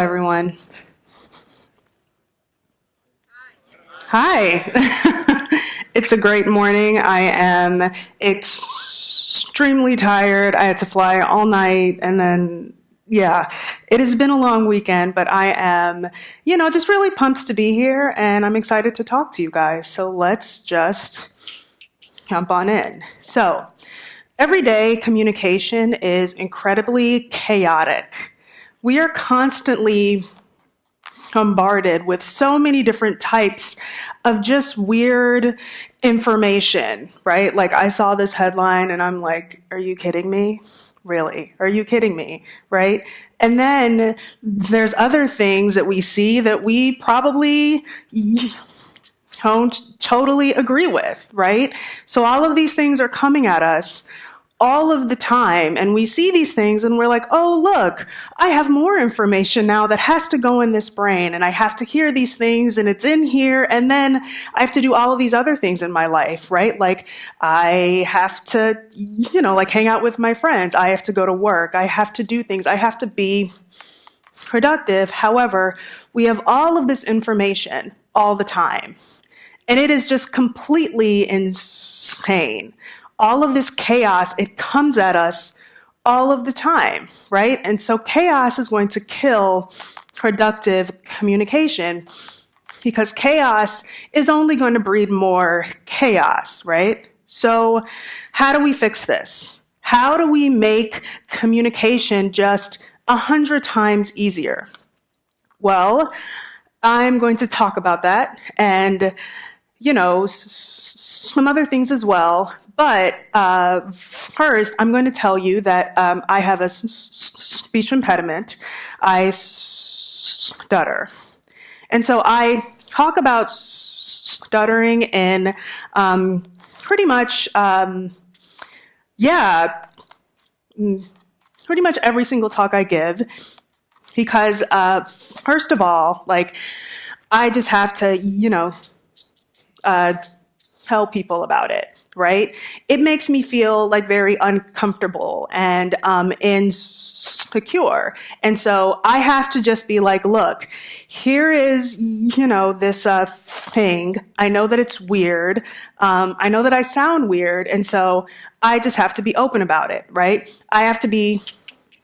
everyone. Hi. It's a great morning. I am extremely tired. I had to fly all night, and then, it has been a long weekend, but I am, just really pumped to be here, and I'm excited to talk to you guys. So let's just jump on in. So, everyday communication is incredibly chaotic. We are constantly bombarded with so many different types of just weird information, right? Like I saw this headline and I'm like, are you kidding me? Really? Are you kidding me? Right? And then there's other things that we see that we probably don't totally agree with, right? So all of these things are coming at us all of the time, and we see these things and we're like, oh, look, I have more information now that has to go in this brain, and I have to hear these things, and it's in here, and then I have to do all of these other things in my life, right? Like I have to, hang out with my friends. I have to go to work. I have to do things. I have to be productive. However, we have all of this information all the time, and it is just completely insane. All of this chaos, it comes at us all of the time, right? And so chaos is going to kill productive communication because chaos is only going to breed more chaos, right? So how do we fix this? How do we make communication just 100 times easier? Well, I'm going to talk about that and, some other things as well. But first, I'm going to tell you that I have a speech impediment. I stutter. And so I talk about stuttering in pretty much every single talk I give. Because first of all, I just have to, tell people about it, right? It makes me feel very uncomfortable and insecure. And so I have to just be like, look, here is, this thing. I know that it's weird. I know that I sound weird. And so I just have to be open about it, right? I have to be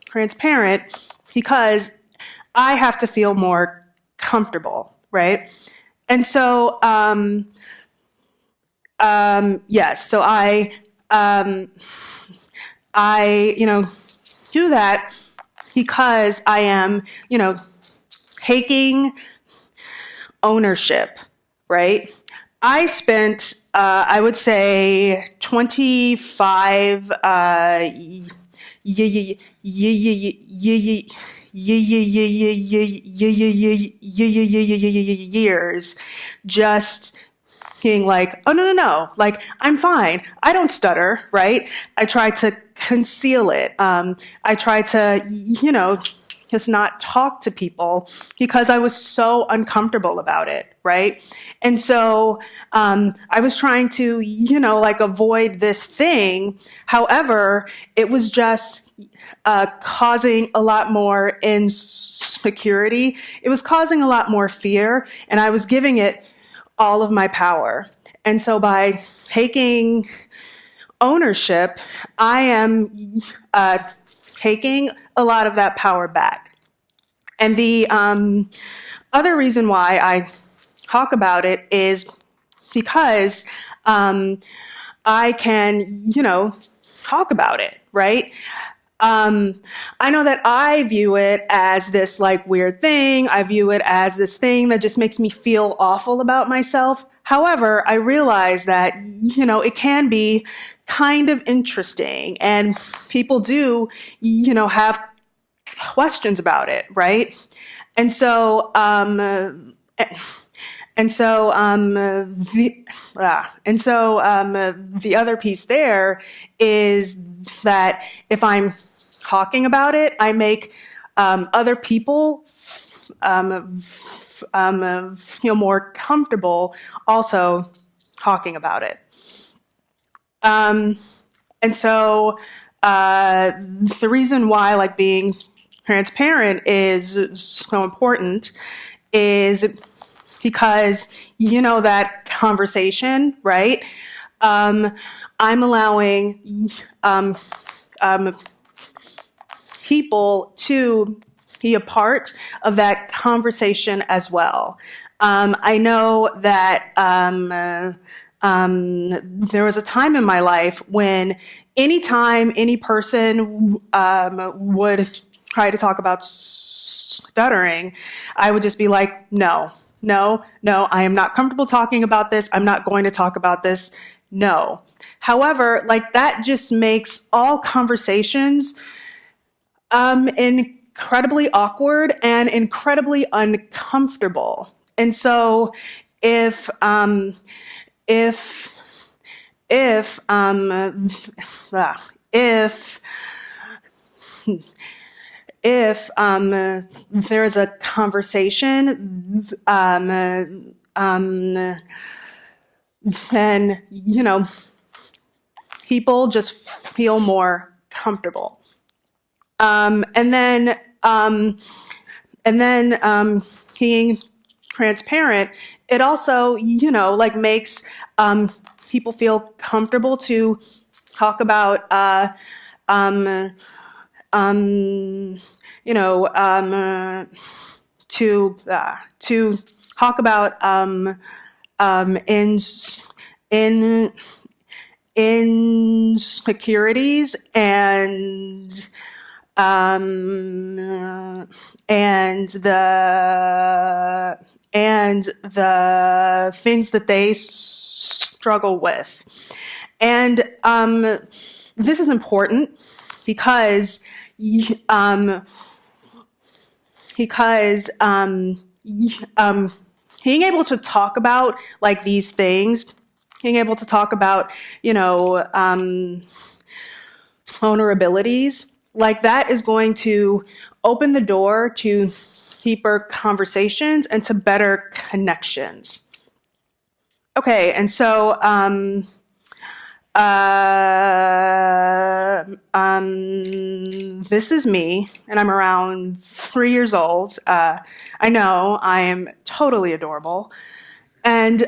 transparent because I have to feel more comfortable, right? And so, yes, so I do that because I am, taking ownership, right? I spent, I would say 25, years just being like, oh, no, I'm fine. I don't stutter, right? I try to conceal it. I try to, just not talk to people because I was so uncomfortable about it, right? And so I was trying to, avoid this thing. However, it was just causing a lot more insecurity. It was causing a lot more fear, and I was giving it all of my power. And so by taking ownership, I am taking a lot of that power back. And the other reason why I talk about it is because I can, talk about it, right? I know that I view it as this weird thing. I view it as this thing that just makes me feel awful about myself. However, I realize that, it can be kind of interesting, and people do, have questions about it, right? And so, the other piece there is that if I'm talking about it, I make other people feel more comfortable also talking about it. And so the reason why being transparent is so important is because, that conversation, right? I'm allowing people to be a part of that conversation as well. I know that there was a time in my life when anytime any person would try to talk about stuttering, I would just be like, no, I am not comfortable talking about this. I'm not going to talk about this. No. However, that just makes all conversations incredibly awkward and incredibly uncomfortable. And so if there is a conversation, then, people just feel more comfortable. And then being transparent, it also, makes people feel comfortable to talk about, to talk about insecurities and the things that they struggle with. And this is important because being able to talk about these things, being able to talk about vulnerabilities, that is going to open the door to deeper conversations and to better connections. Okay, and so this is me, and I'm around 3 years old. I know I am totally adorable, and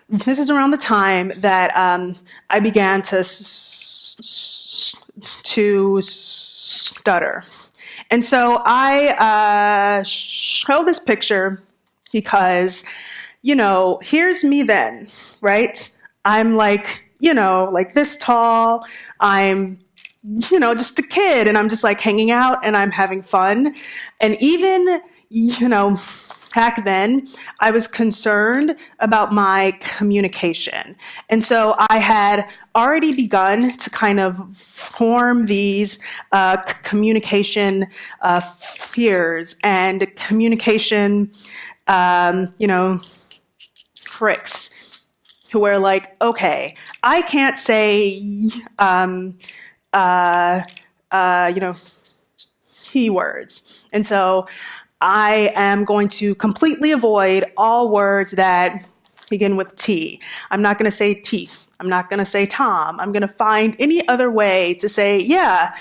this is around the time that I began to stutter. And so I show this picture because, here's me then, right? I'm this tall. I'm, just a kid, and I'm just hanging out and I'm having fun. And even, back then, I was concerned about my communication. And so I had already begun to kind of form these communication fears and communication, tricks, to where okay, I can't say, keywords. And so I am going to completely avoid all words that begin with T. I'm not going to say teeth. I'm not going to say Tom. I'm going to find any other way to say, yeah,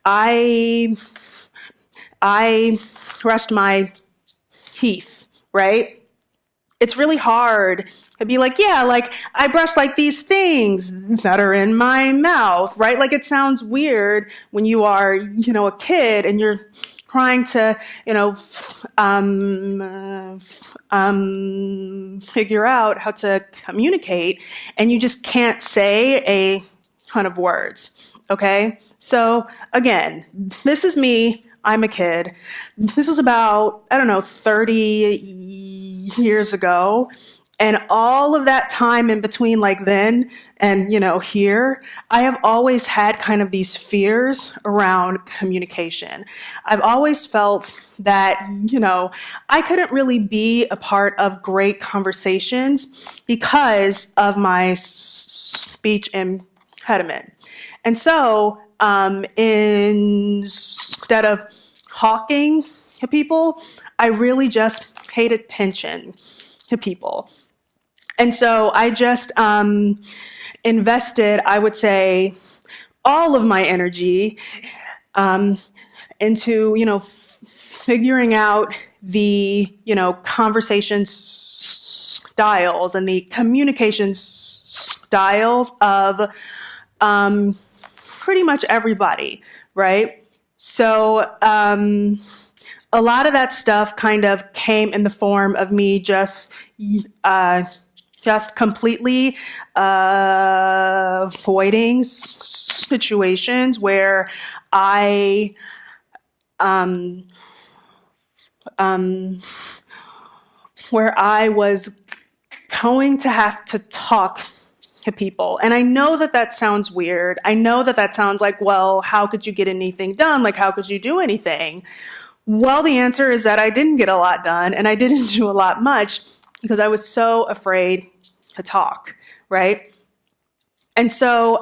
I brushed my teeth, right? It's really hard to be I brush these things that are in my mouth, right? It sounds weird when you are, a kid and you're trying to, figure out how to communicate, and you just can't say a ton of words, okay? So again, this is me. I'm a kid. This was about, 30 years ago. And all of that time in between then and, here, I have always had kind of these fears around communication. I've always felt that, I couldn't really be a part of great conversations because of my speech impediment. And so instead of talking to people, I really just paid attention to people. And so I just invested, I would say, all of my energy into, figuring out the, conversation styles and the communication styles of pretty much everybody, right? So a lot of that stuff kind of came in the form of me just completely avoiding situations where I was going to have to talk to people. And I know that that sounds weird. I know that that sounds like, well, how could you get anything done? Like, how could you do anything? Well, the answer is that I didn't get a lot done, and I didn't do a lot much because I was so afraid to talk, right? And so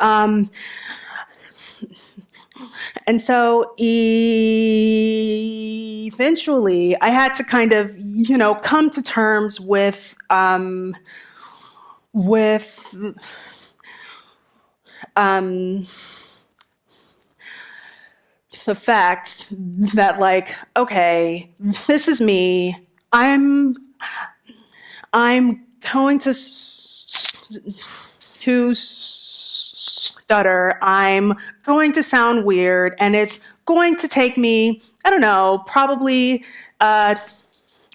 eventually I had to kind of, come to terms with the fact that, like, okay, this is me. I'm going to stutter. I'm going to sound weird, and it's going to take me, I don't know, probably 10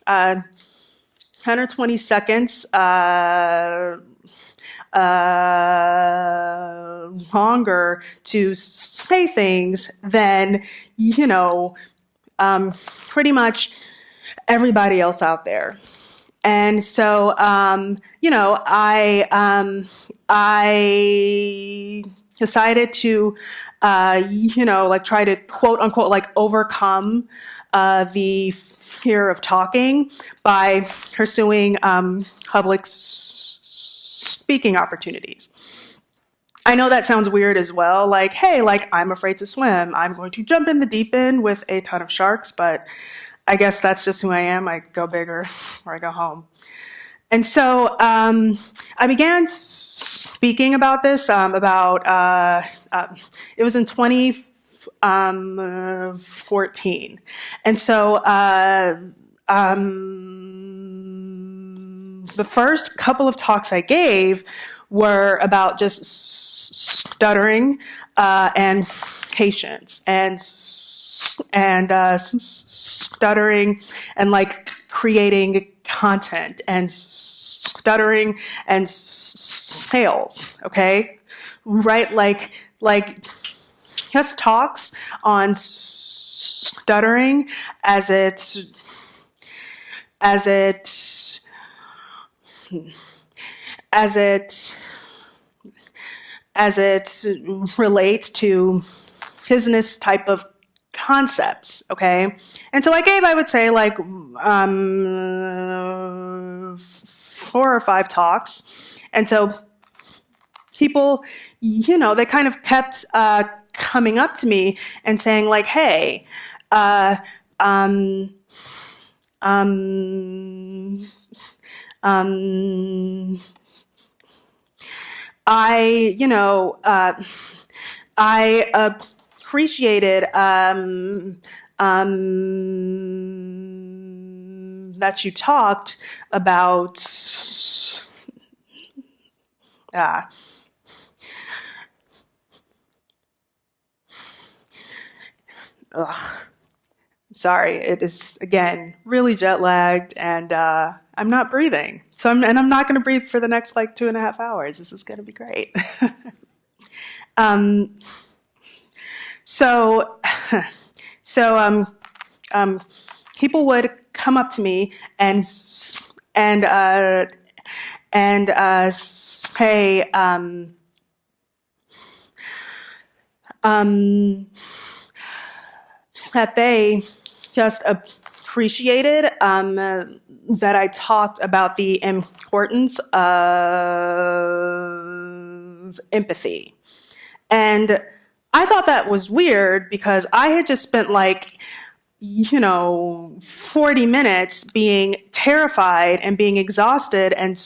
or 20 seconds longer to say things than, pretty much everybody else out there. And so, I decided to, try to quote unquote, like, overcome the fear of talking by pursuing public speaking opportunities. I know that sounds weird as well. Like, hey, like, I'm afraid to swim. I'm going to jump in the deep end with a ton of sharks, but I guess that's just who I am. I go big or I go home. And so I began speaking about this it was in 2014. And so the first couple of talks I gave were about just stuttering and patience and stuttering and, like, creating content and stuttering and sales. Okay, right? Like just talks on stuttering as it relates to business type of concepts, okay? And so I gave, I would say, like 4 or 5 talks. And so people, they kind of kept coming up to me and saying, like, hey, I appreciated that you talked about sorry, it is, again, really jet lagged, and I'm not breathing. So I'm not going to breathe for the next, like, 2.5 hours. This is going to be great. So people would come up to me and say that they just appreciated that I talked about the importance of empathy. And I thought that was weird because I had just spent, like, 40 minutes being terrified and being exhausted and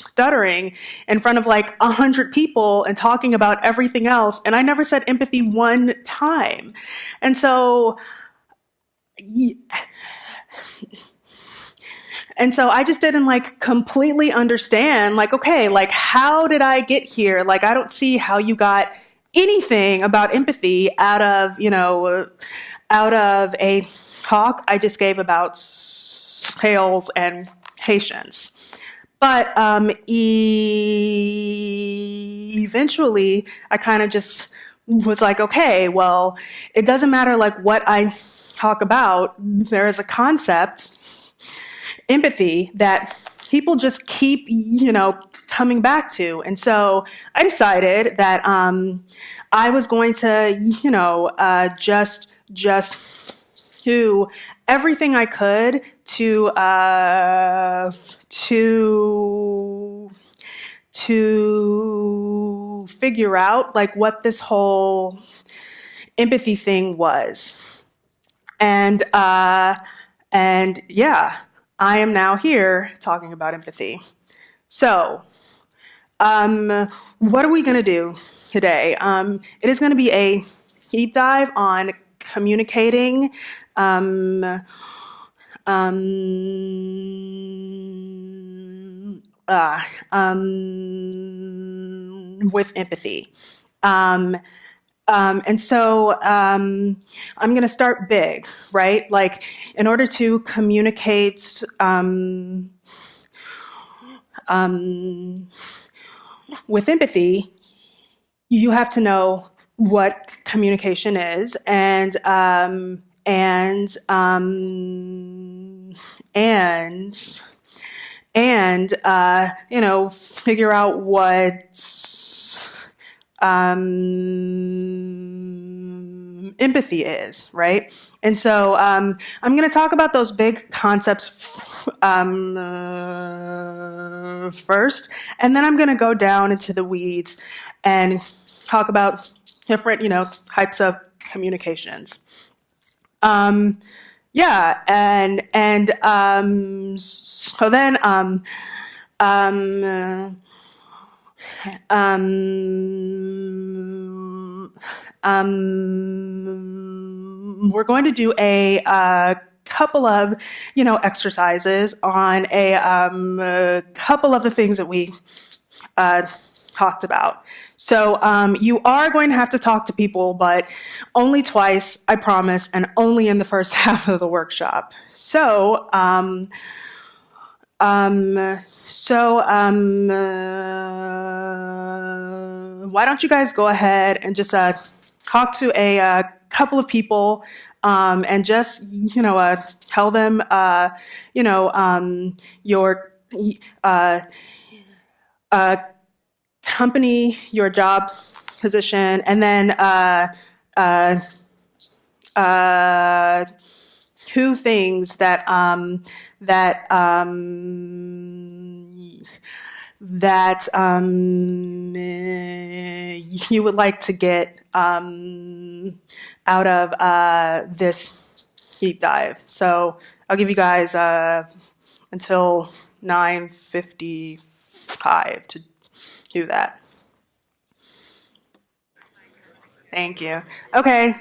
stuttering in front of like 100 people and talking about everything else. And I never said empathy one time. And so, I just didn't like completely understand, like, okay, like, how did I get here? Like, I don't see how you got anything about empathy out of a talk I just gave about sales and patience. But eventually, I kind of just was like, okay, well, it doesn't matter like what I talk about. There is a concept, empathy, that people just keep, coming back to. And so I decided that I was going to, just do everything I could to figure out like what this whole empathy thing was. And yeah, I am now here talking about empathy. So, what are we going to do today? It is going to be a deep dive on communicating with empathy. And so I'm going to start big, right? Like, in order to communicate with empathy, you have to know what communication is, and figure out what empathy is, right? And so I'm going to talk about those big concepts first, and then I'm going to go down into the weeds and talk about different, types of communications. Yeah, and so then we're going to do a couple of, exercises on a couple of the things that we talked about. So you are going to have to talk to people, but only twice, I promise, and only in the first half of the workshop. So, why don't you guys go ahead and just talk to a couple of people and just, tell them, your company, your job position, and then two things that you would like to get out of this deep dive. So I'll give you guys until 9:55 to do that. Thank you. Okay,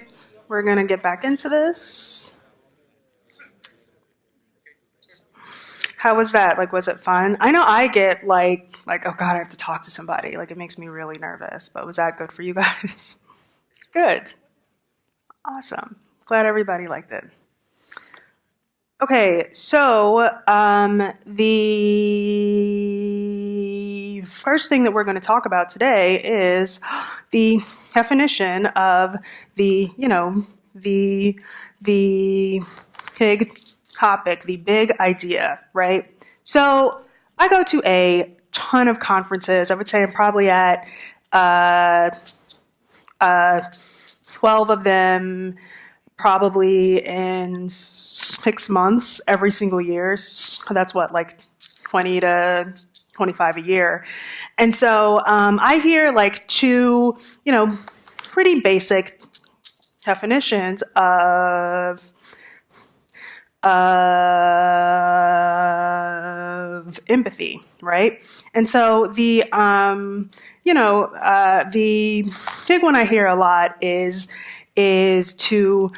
we're gonna get back into this. How was that? Like, was it fun? I know I get like, oh God, I have to talk to somebody. Like, it makes me really nervous. But was that good for you guys? Good. Awesome. Glad everybody liked it. Okay, so the first thing that we're going to talk about today is the definition of the big topic, the big idea, right? So I go to a ton of conferences. I would say I'm probably at 12 of them, probably in 6 months every single year. So that's what, like 20 to 25 a year. And so I hear like two, pretty basic definitions of of empathy, right? And so the big one I hear a lot is to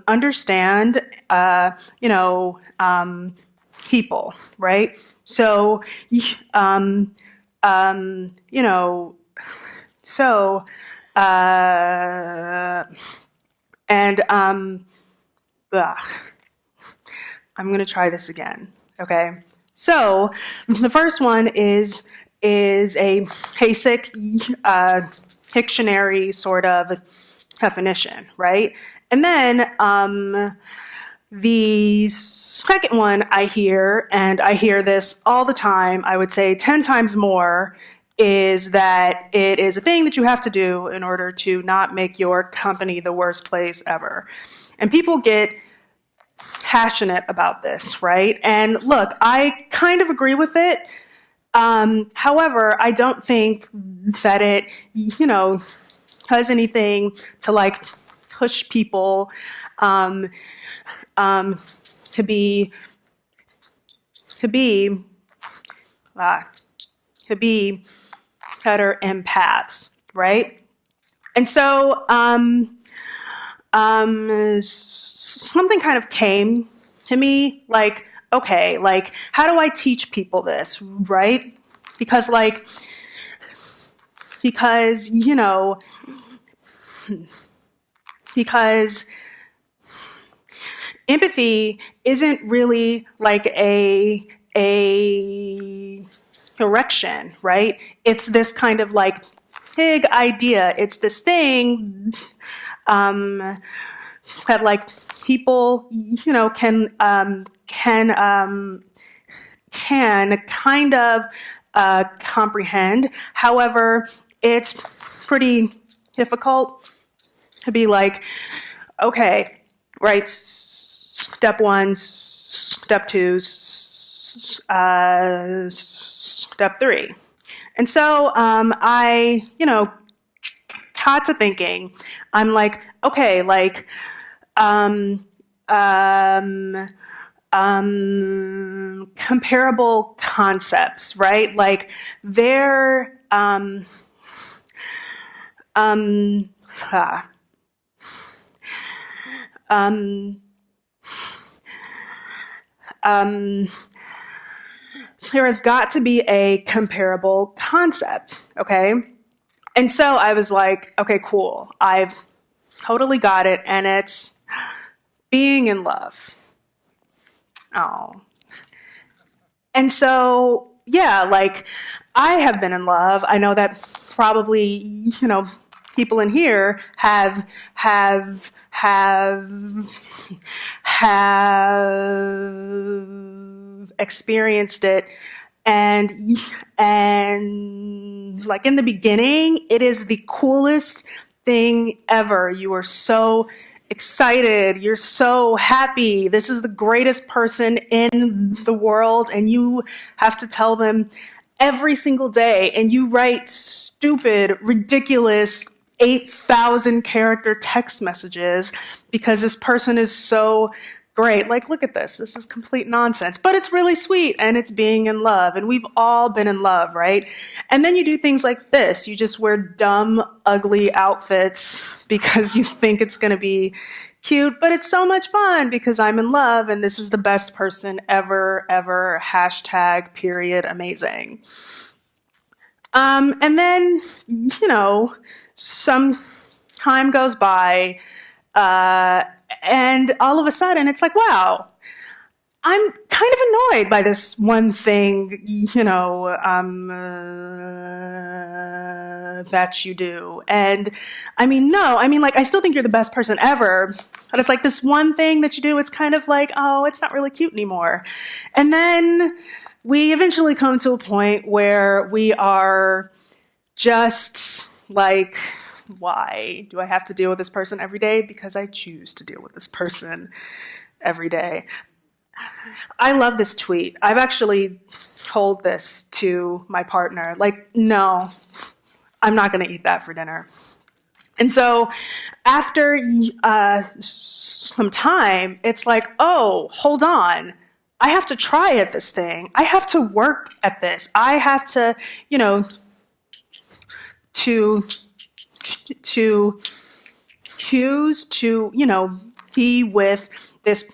understand, people, right? So, um, you know, so, and ugh, I'm going to try this again. Okay. So the first one is a basic dictionary sort of definition, right? And then the second one I hear, and I hear this all the time, I would say 10 times more, is that it is a thing that you have to do in order to not make your company the worst place ever. And people get passionate about this, right? And look, I kind of agree with it. However, I don't think that it, does anything to like push people to be better empaths, right? And so something kind of came to me like, okay, like, how do I teach people this, right? Because empathy isn't really like a correction, right? It's this kind of like big idea. It's this thing that like people, can kind of comprehend. However, it's pretty difficult to be like, okay, right, step one, step two, step three. And so I, got to thinking, I'm like, okay, like, comparable concepts, right? Like they're there has got to be a comparable concept, okay? And so I was like, okay, cool. I've totally got it, and it's being in love. Oh. And so, yeah, like I have been in love. I know that probably, people in here have experienced it, and like in the beginning, it is the coolest thing ever. You are so excited, you're so happy, this is the greatest person in the world, and you have to tell them every single day, and you write stupid, ridiculous 8,000 character text messages because this person is so great. Like, look at this. This is complete nonsense, but it's really sweet, and it's being in love, and we've all been in love, right? And then you do things like this. You just wear dumb, ugly outfits because you think it's going to be cute, but it's so much fun because I'm in love, and this is the best person ever, ever, hashtag, period, amazing. And then, some time goes by, and all of a sudden it's like, wow, I'm kind of annoyed by this one thing, that you do. And I still think you're the best person ever, but it's like this one thing that you do, it's kind of like, oh, it's not really cute anymore. And then we eventually come to a point where we are just like, why do I have to deal with this person every day? Because I choose to deal with this person every day. I love this tweet. I've actually told this to my partner. Like, no, I'm not going to eat that for dinner. And so after some time, it's like, oh, hold on. I have to try at this thing. I have to work at this. I have to, to choose to, be with this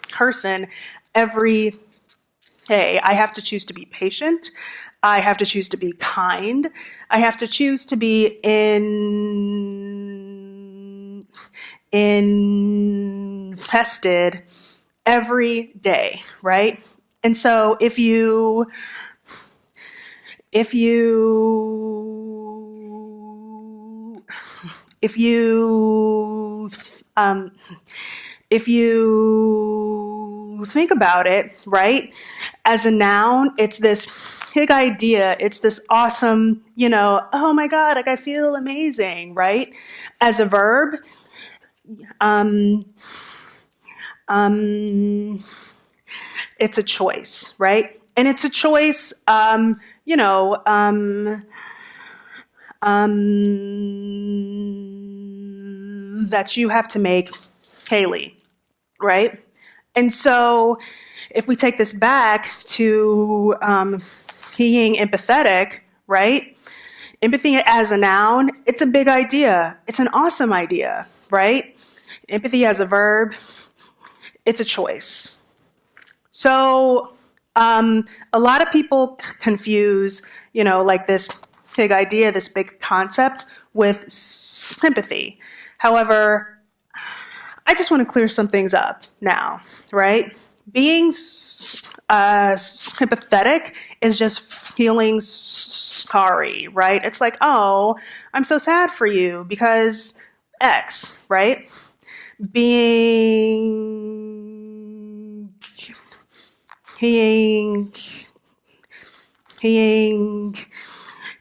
person every day. I have to choose to be patient. I have to choose to be kind. I have to choose to be invested every day, right? And so if you if you if you think about it, right, as a noun, it's this big idea. It's this awesome, oh my God, like I feel amazing, right? As a verb, it's a choice, right? And it's a choice, that you have to make, Haley, right? And so if we take this back to being empathetic, right? Empathy as a noun, it's a big idea. It's an awesome idea, right? Empathy as a verb, it's a choice. So a lot of people confuse, like this big idea, this big concept with sympathy. However, I just want to clear some things up now, right? Being sympathetic is just feeling sorry, right? It's like, oh, I'm so sad for you because X, right? Being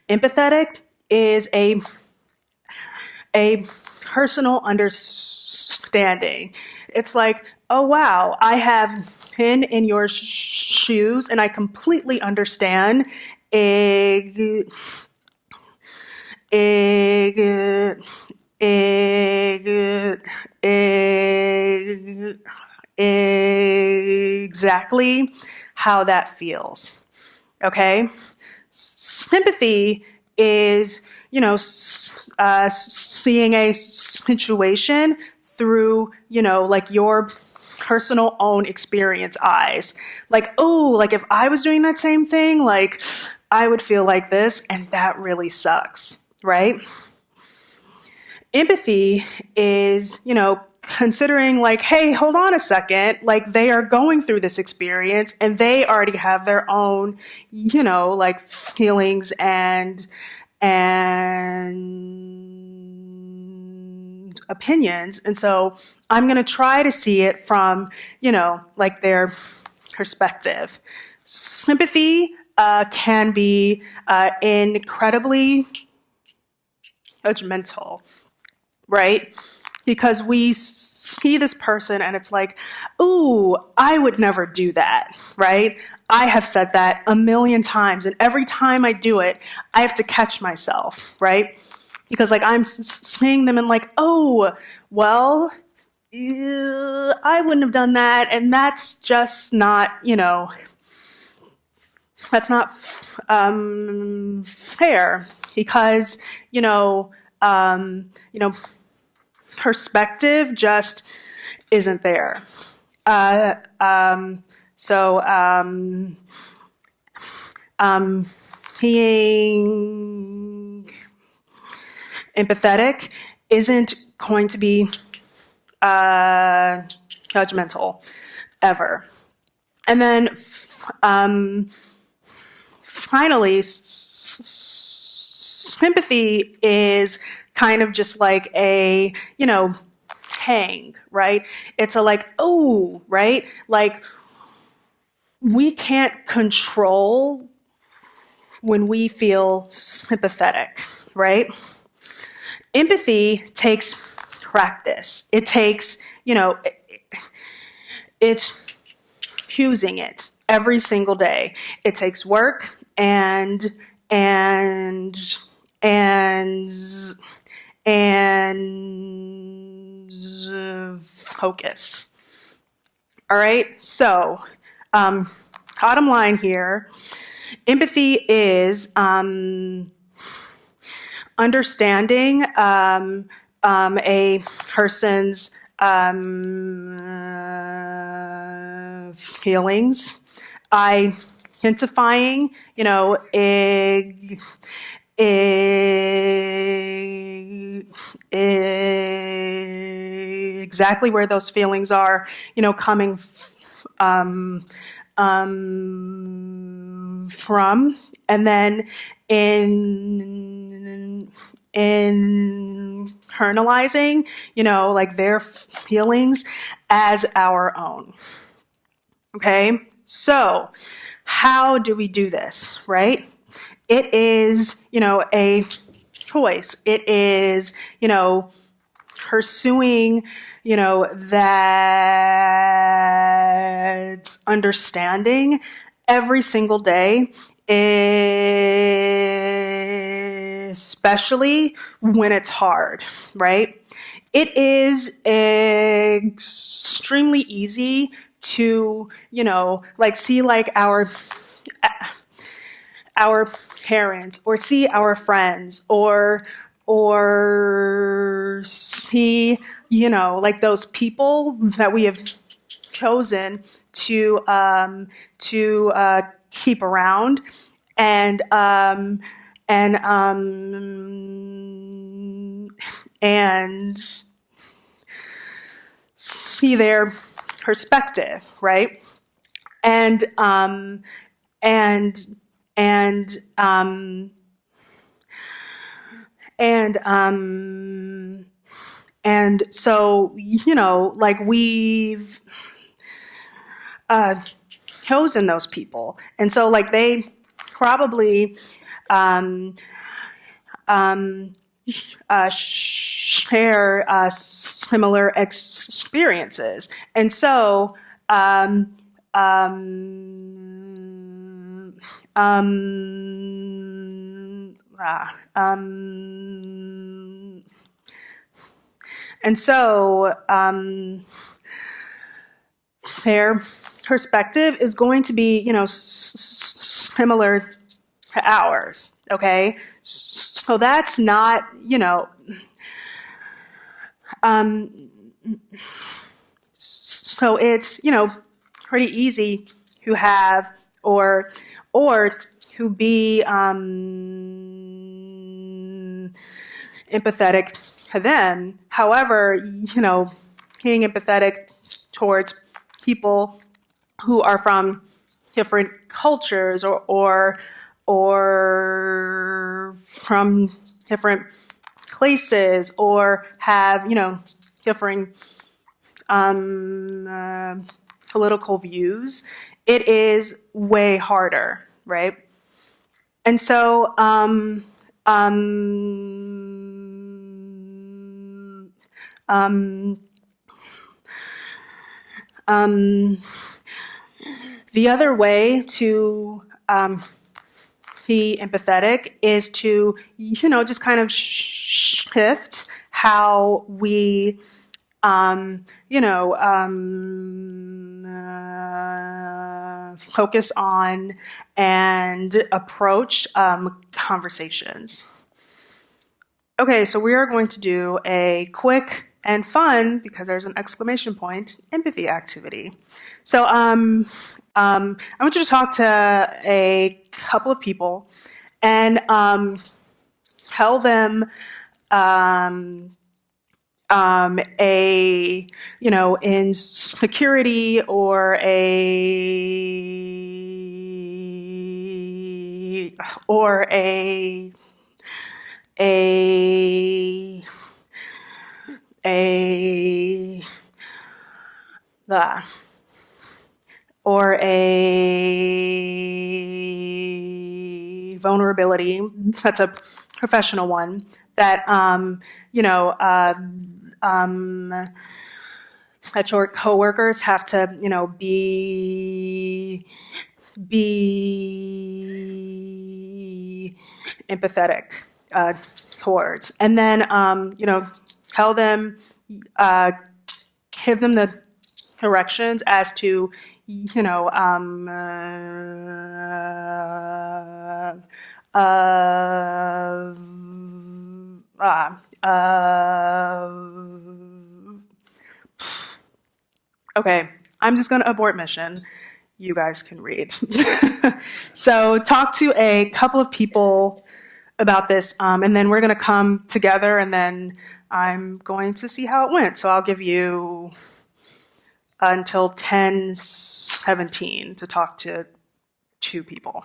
empathetic is a personal understanding. It's like, oh wow, I have been in your shoes and I completely understand exactly how that feels. Okay? Sympathy is, seeing a situation through, like your personal own experience eyes. Like, oh, like if I was doing that same thing, like I would feel like this, and that really sucks, right? Empathy is, considering like, hey, hold on a second, like they are going through this experience and they already have their own, like feelings and opinions. And so I'm going to try to see it from, like their perspective. Sympathy can be incredibly judgmental, right? Because we see this person and it's like, ooh, I would never do that, right? I have said that a million times, and every time I do it, I have to catch myself, right? Because like I'm seeing them and like, oh, well, I wouldn't have done that, and that's just not, that's not fair because, perspective just isn't there. Being empathetic isn't going to be judgmental ever. And then finally, sympathy is kind of just like a, hang, right? It's a like, oh, right? Like we can't control when we feel sympathetic, right? Empathy takes practice. It takes, it's choosing it every single day. It takes work and and focus. All right, so bottom line here, empathy is understanding a person's feelings, identifying, exactly where those feelings are, coming from, and then internalizing, like their feelings as our own. Okay, so how do we do this, right? It is, a choice. It is, pursuing, that understanding every single day, especially when it's hard, right? It is extremely easy to, see like our parents, or see our friends, or see, like those people that we have chosen to keep around, and see their perspective, right? And so, like we've chosen those people, and so like they probably share similar experiences, and so their perspective is going to be, similar to ours. Okay, so that's not, so it's, pretty easy to have or to be empathetic to them. However, being empathetic towards people who are from different cultures, or from different places, or have, differing political views, it is way harder, right? And so the other way to be empathetic is to, just kind of shift how we, focus on and approach conversations. Okay, so we are going to do a quick and fun, because there's an exclamation point, empathy activity. So I want you to talk to a couple of people and tell them a, insecurity, or a vulnerability. That's a professional one that that your coworkers have to, be empathetic. towards. And then, tell them, uh, give them the directions as to, you know, uh, uh, uh, okay, I'm just going to abort mission. You guys can read. So talk to a couple of people about this, and then we're going to come together, and then I'm going to see how it went. So I'll give you until 10:17 to talk to 2 people.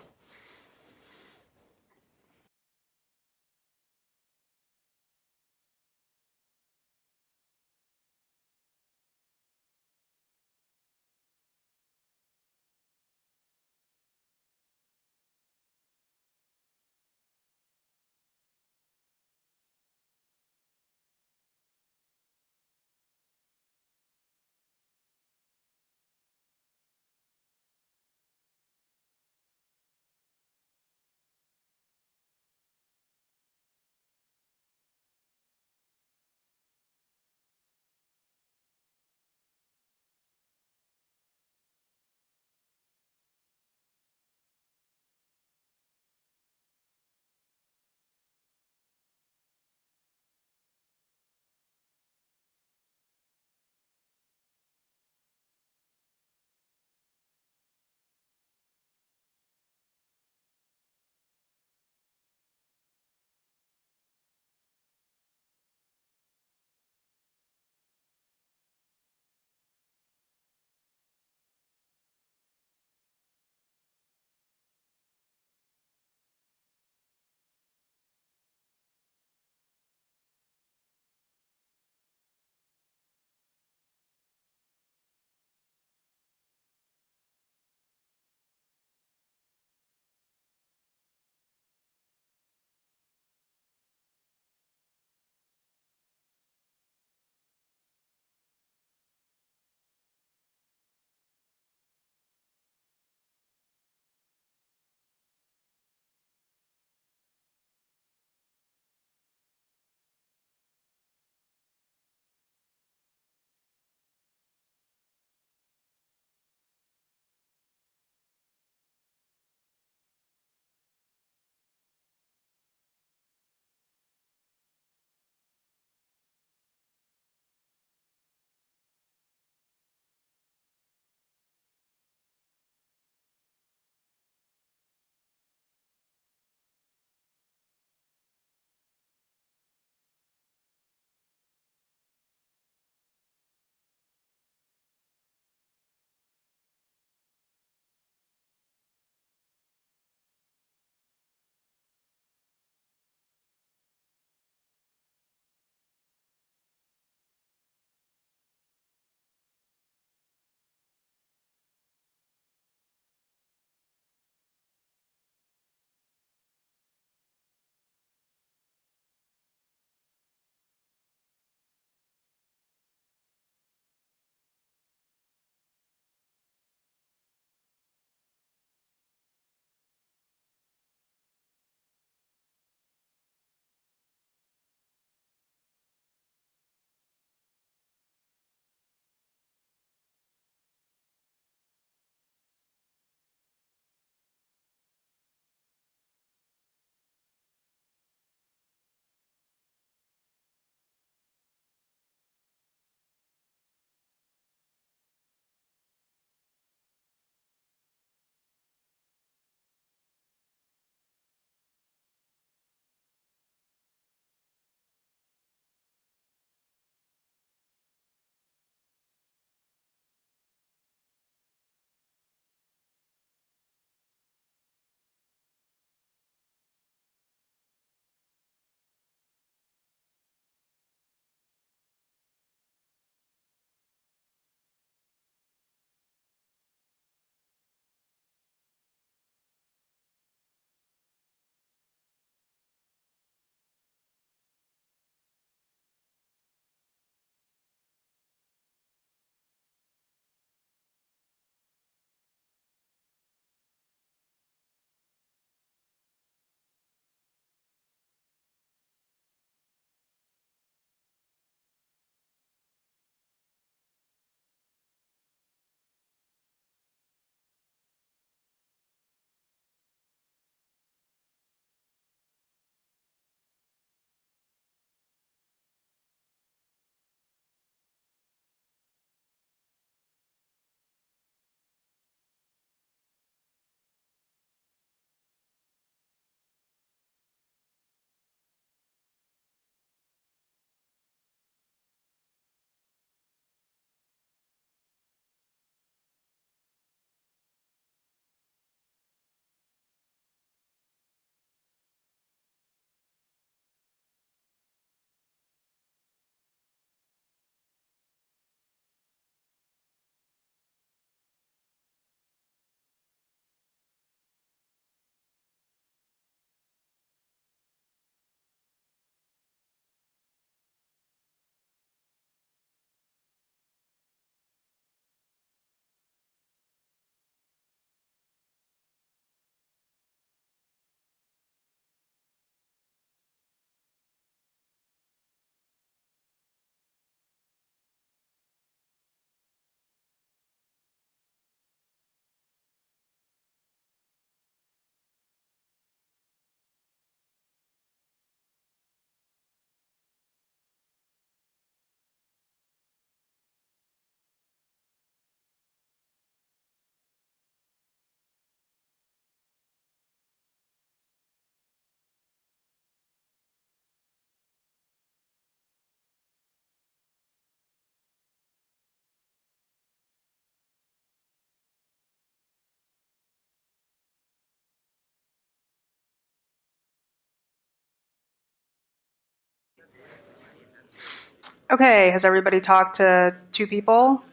Okay, has everybody talked to two people?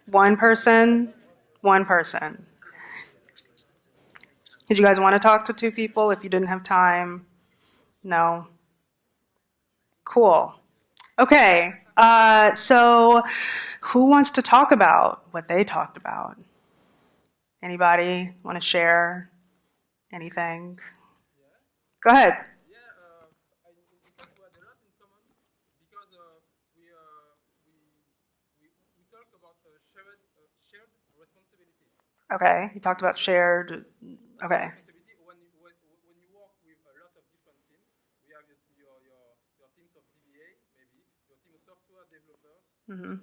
One person? One person. Did you guys want to talk to two people if you didn't have time? No? Cool. Okay, so who wants to talk about what they talked about? Anybody want to share anything? Go ahead. Okay, you talked about shared. Okay. Mm-hmm.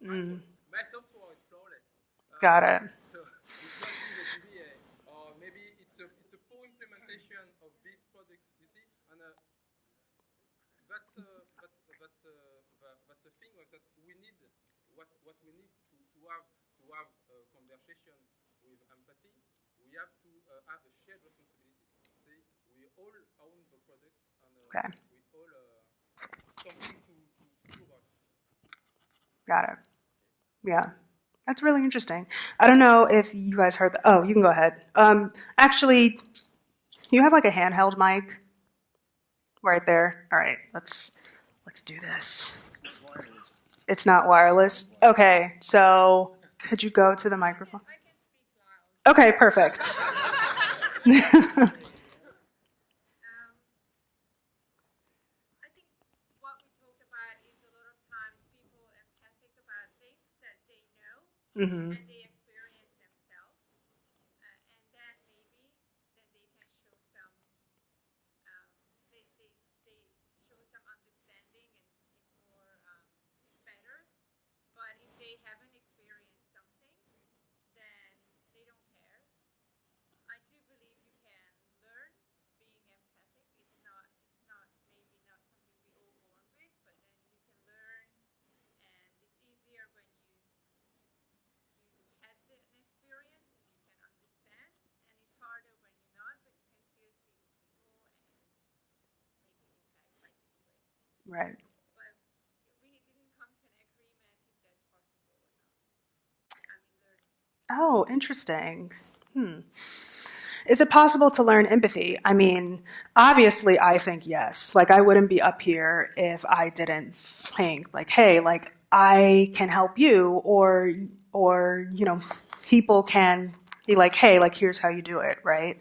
Mm. Got it. Okay. Got it. Yeah. That's really interesting. I don't know if you guys heard that. Oh, you can go ahead. Actually, you have like a handheld mic right there. All right, let's do this. It's not wireless. Okay, so could you go to the microphone? Okay, perfect. Mm-hmm. Right. Oh, interesting. Hmm. Is it possible to learn empathy? I mean, obviously, I think yes. Like, I wouldn't be up here if I didn't think, like, hey, like, I can help you, or people can be like, hey, like, here's how you do it, right?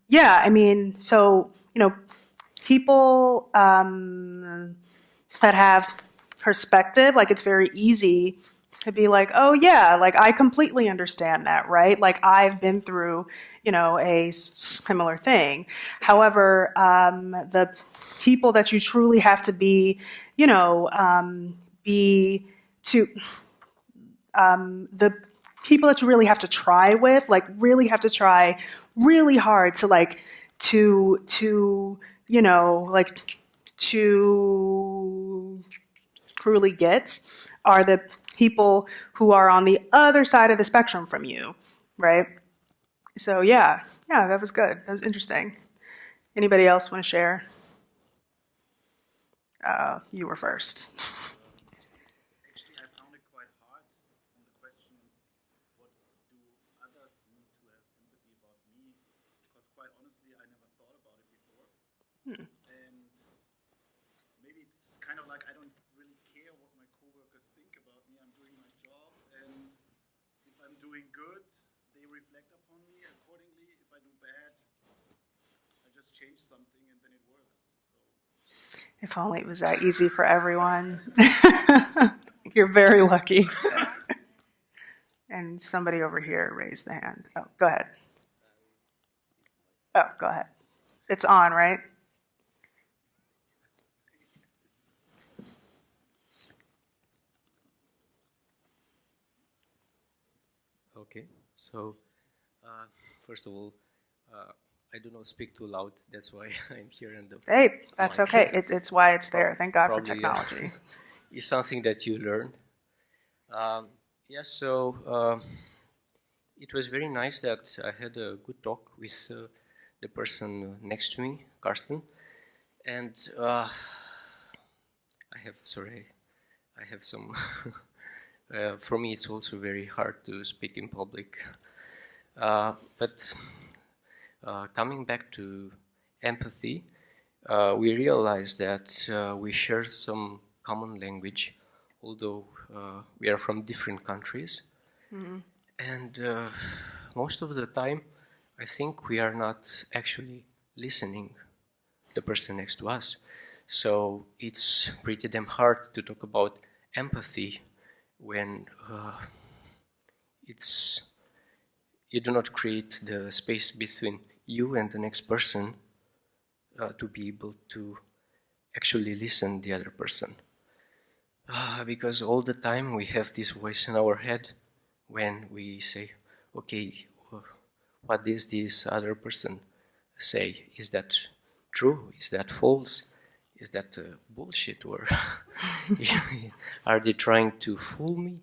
Yeah, I mean, so, people that have perspective, like, it's very easy to be like, oh yeah, like I completely understand that, right? Like I've been through, a similar thing. However, the people that you truly have to be to the people that you really have to try with, like really have to try really hard to like like to truly get are the people who are on the other side of the spectrum from you, right? So yeah, that was good. That was interesting. Anybody else want to share? You were first. Hmm. If only it was that easy for everyone. You're very lucky. And somebody over here raised the hand. Oh, go ahead. Oh, go ahead. It's on, right? Okay, so first of all, I do not speak too loud. That's why I'm here in the Hey, that's mic. okay. It's why it's there. Thank God for Probably, technology. is something that you learn. Yeah, so it was very nice that I had a good talk with the person next to me, Karsten, and I have some. For me, it's also very hard to speak in public. But coming back to empathy, we realize that we share some common language, although we are from different countries. Mm-hmm. And most of the time, I think we are not actually listening the person next to us. So it's pretty damn hard to talk about empathy when you do not create the space between you and the next person to be able to actually listen the other person. Because all the time we have this voice in our head when we say, okay, what does this other person say? Is that true? Is that false? Is that bullshit? Or are they trying to fool me?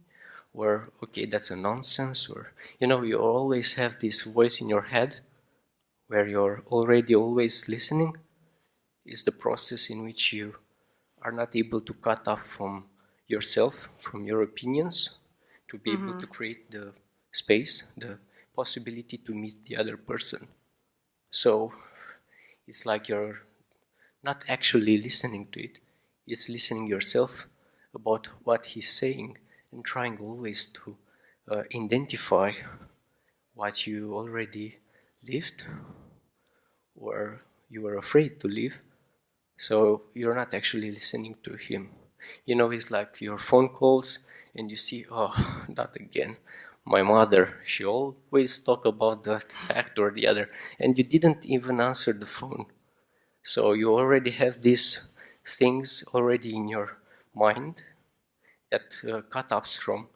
Or, okay, that's a nonsense. Or, you always have this voice in your head where you're already always listening. Is the process in which you are not able to cut off from yourself, from your opinions, to be able to create the space, the possibility to meet the other person. So it's like you're not actually listening to it. It's listening yourself about what he's saying and trying always to identify what you already lived or you were afraid to live. So you're not actually listening to him. It's like your phone calls and you see, oh, not again. My mother, she always talk about that fact or the other, and you didn't even answer the phone. So you already have these things already in your mind that cut us from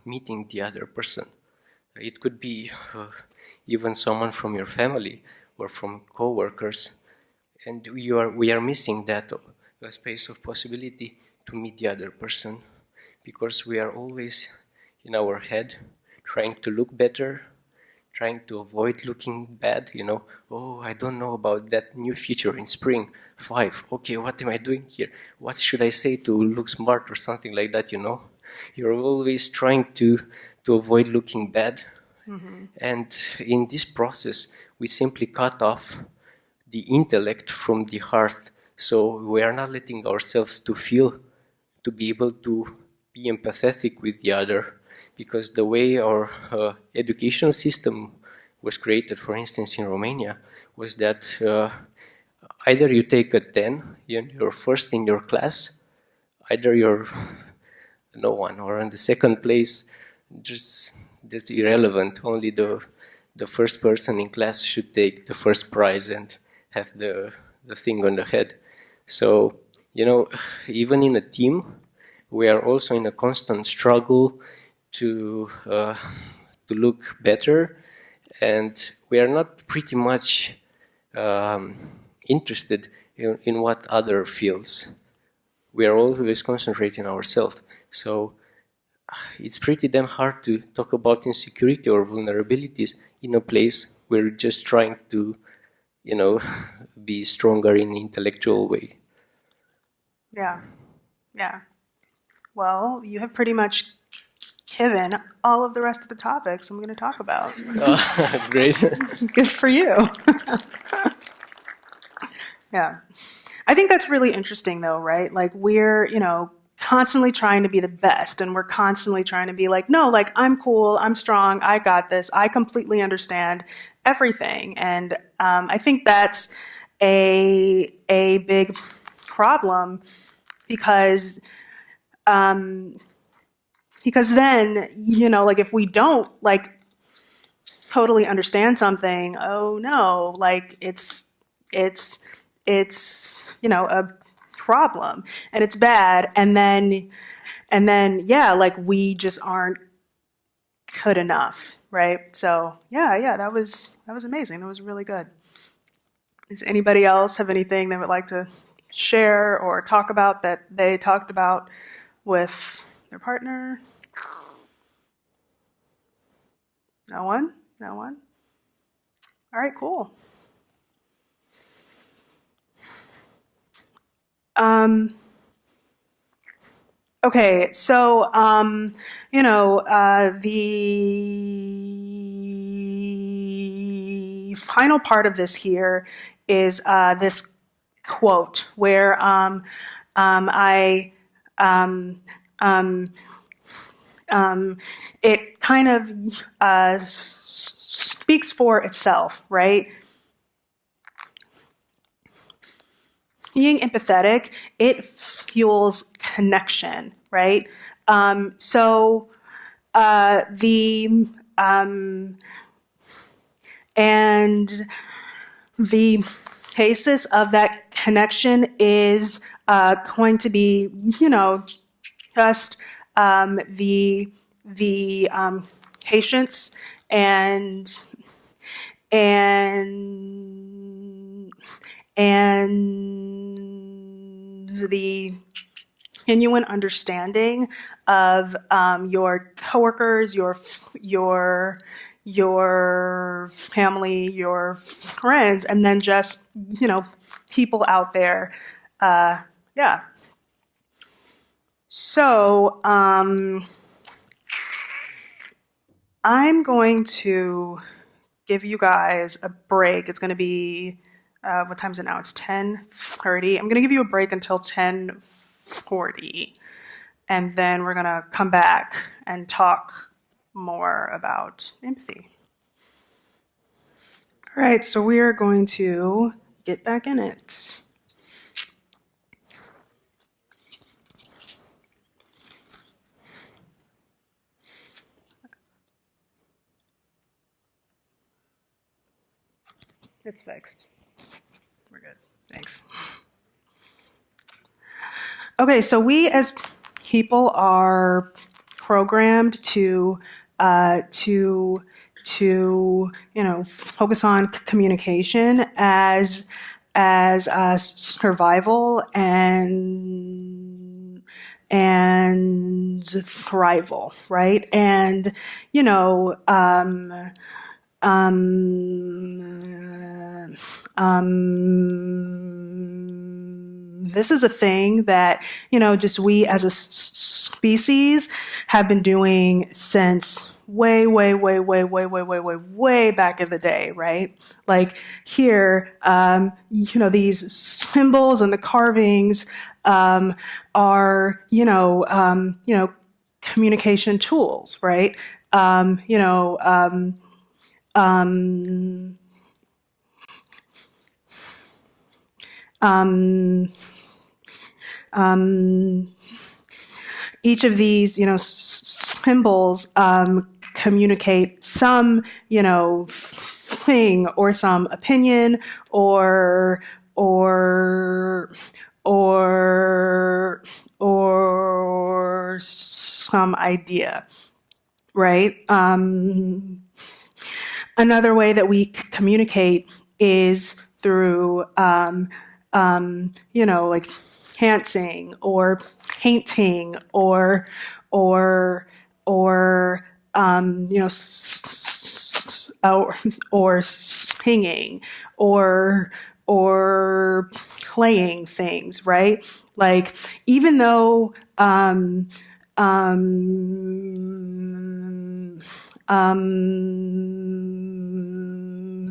meeting the other person. It could be even someone from your family or from co-workers, and we are missing that space of possibility to meet the other person because we are always in our head trying to look better, trying to avoid looking bad, oh, I don't know about that new feature in Spring 5. Okay, what am I doing here? What should I say to look smart or something like that, You're always trying to avoid looking bad. Mm-hmm. And in this process, we simply cut off the intellect from the heart. So we are not letting ourselves to feel, to be able to be empathetic with the other. Because the way our educational system was created, for instance, in Romania, was that either you take a 10, you're first in your class, either you're no one, or in the second place, just irrelevant. Only the first person in class should take the first prize and have the thing on the head. So, even in a team, we are also in a constant struggle to look better, and we are not pretty much interested in what other feels. We are always concentrating on ourselves. So it's pretty damn hard to talk about insecurity or vulnerabilities in a place where we're just trying to, be stronger in an intellectual way. Yeah. Well, you have pretty much given all of the rest of the topics I'm going to talk about. Great. Good for you. Yeah. I think that's really interesting, though, right? Like, we're, constantly trying to be the best, and we're constantly trying to be like, no, like, I'm cool, I'm strong, I got this, I completely understand everything. And I think that's a big problem because then, like, if we don't, like, totally understand something, oh no, like, it's a problem and it's bad, and then yeah, like, we just aren't good enough, right? So yeah, that was amazing. That was really good. Does anybody else have anything they would like to share or talk about that they talked about with their partner? No one? No one? All right, cool. Okay, so, the final part of this here is this quote where it kind of speaks for itself, right? Being empathetic, it fuels connection, right? And the basis of that connection is going to be, just the patience and the genuine understanding of your coworkers, your family, your friends, and then just people out there. Yeah. So I'm going to give you guys a break. It's going to be what time is it now? It's 10:30. I'm going to give you a break until 10:40, and then we're going to come back and talk more about empathy. All right, so we are going to get back in it. It's fixed. We're good. Thanks. Okay, so we as people are programmed to focus on communication as survival and thrival, right? And this is a thing that, just we as a species have been doing since way back in the day, right? Like here, these symbols and the carvings are, communication tools, right? Each of these, symbols communicate some, thing or some opinion or some idea, right? Another way that we communicate is through, like dancing or painting or singing or playing things, right? Like even though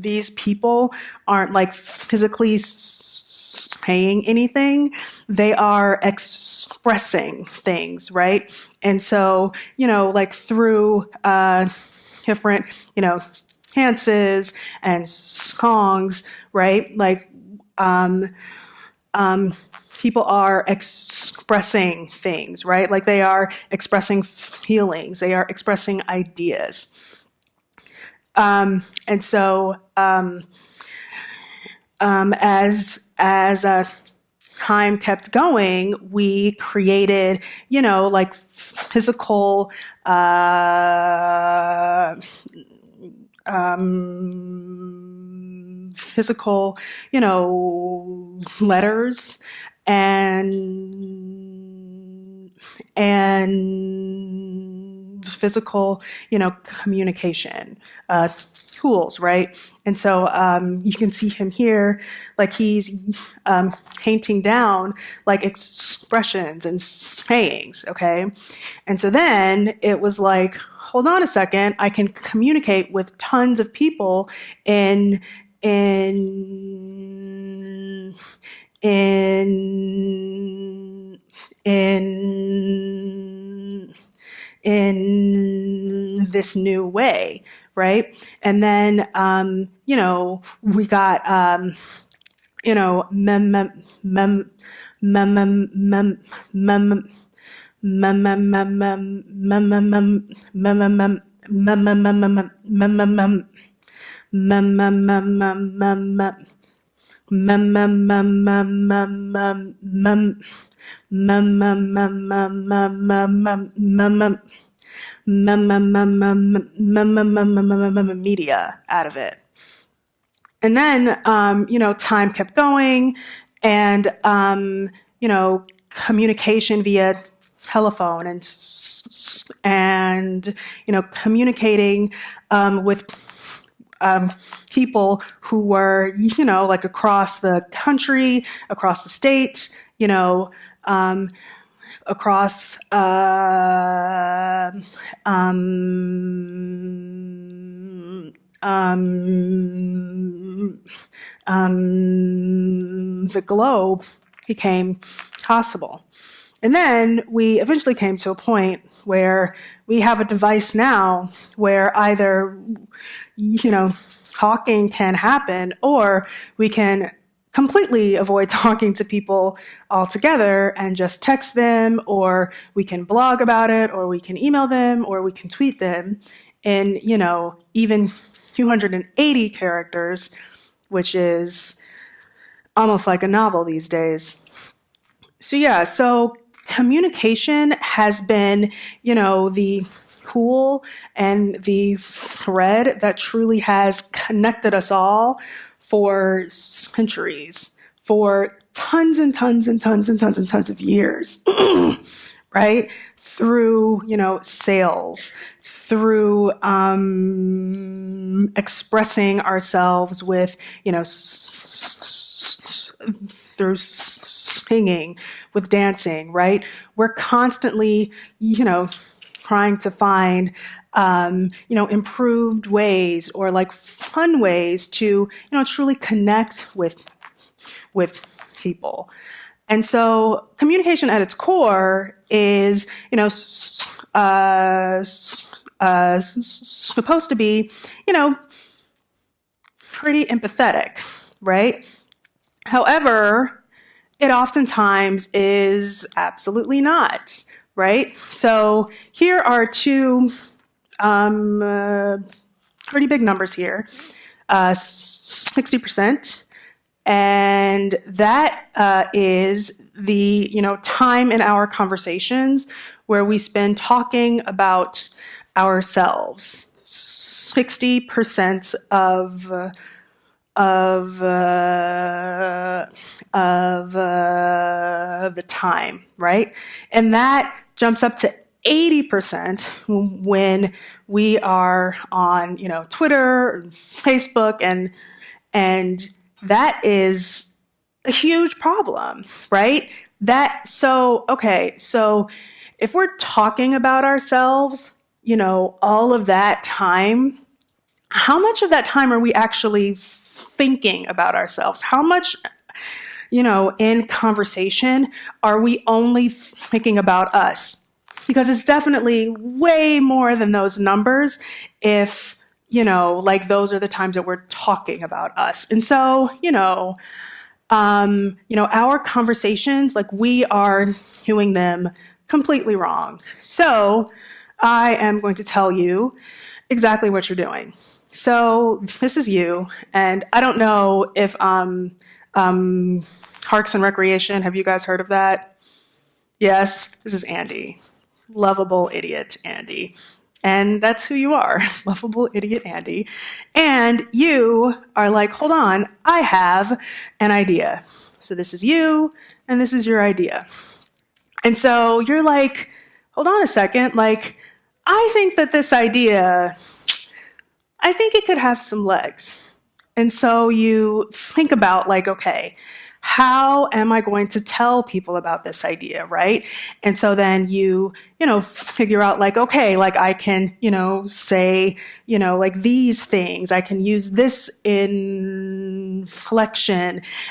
these people aren't like physically saying anything, they are expressing things, right? And so, like through different, dances and songs, right? Like people are expressing things, right? Like they are expressing feelings, they are expressing ideas. And so as time kept going, we created, like physical physical, letters and physical, communication tools, right? And so you can see him here, like he's painting down like expressions and sayings, okay? And so then it was like, hold on a second, I can communicate with tons of people in in in in this new way, right? And then we got mem mem mem mem mem mem mem mem mem mem mem mem mem media out of it. And then, time kept going, and, communication via telephone and communicating with people who were, like across the country, across the state, across the globe became possible. And then we eventually came to a point where we have a device now where either, talking can happen, or we can completely avoid talking to people altogether and just text them, or we can blog about it, or we can email them, or we can tweet them in, even 280 characters, which is almost like a novel these days. So communication has been, the tool and the thread that truly has connected us all for centuries, for tons and tons and tons and tons and tons of years, right? Through, sales, through expressing ourselves with, through singing, with dancing, right? We're constantly, trying to find, improved ways or like fun ways to, truly connect with people. And so communication at its core is, supposed to be, pretty empathetic, right? However, it oftentimes is absolutely not, right? So here are two pretty big numbers here, 60%. And that is the, time in our conversations where we spend talking about ourselves. 60% of the time, right? And that jumps up to 80% when we are on, Twitter, Facebook, and that is a huge problem, right? So if we're talking about ourselves, all of that time, how much of that time are we actually thinking about ourselves? How much, in conversation are we only thinking about us? Because it's definitely way more than those numbers if, those are the times that we're talking about us. And so, our conversations, we are doing them completely wrong. So I am going to tell you exactly what you're doing. So this is you, and I don't know if Parks and Recreation, have you guys heard of that? Yes, this is Andy. Lovable idiot Andy. And that's who you are, lovable idiot Andy. And you are like, hold on, I have an idea. So this is you, and this is your idea. And so you're like, hold on a second, like, I think that this idea, I think it could have some legs. And so you think about, like, okay, how am I going to tell people about this idea, right? And so then you figure out, like, okay, like I can, say, like these things. I can use this inflection,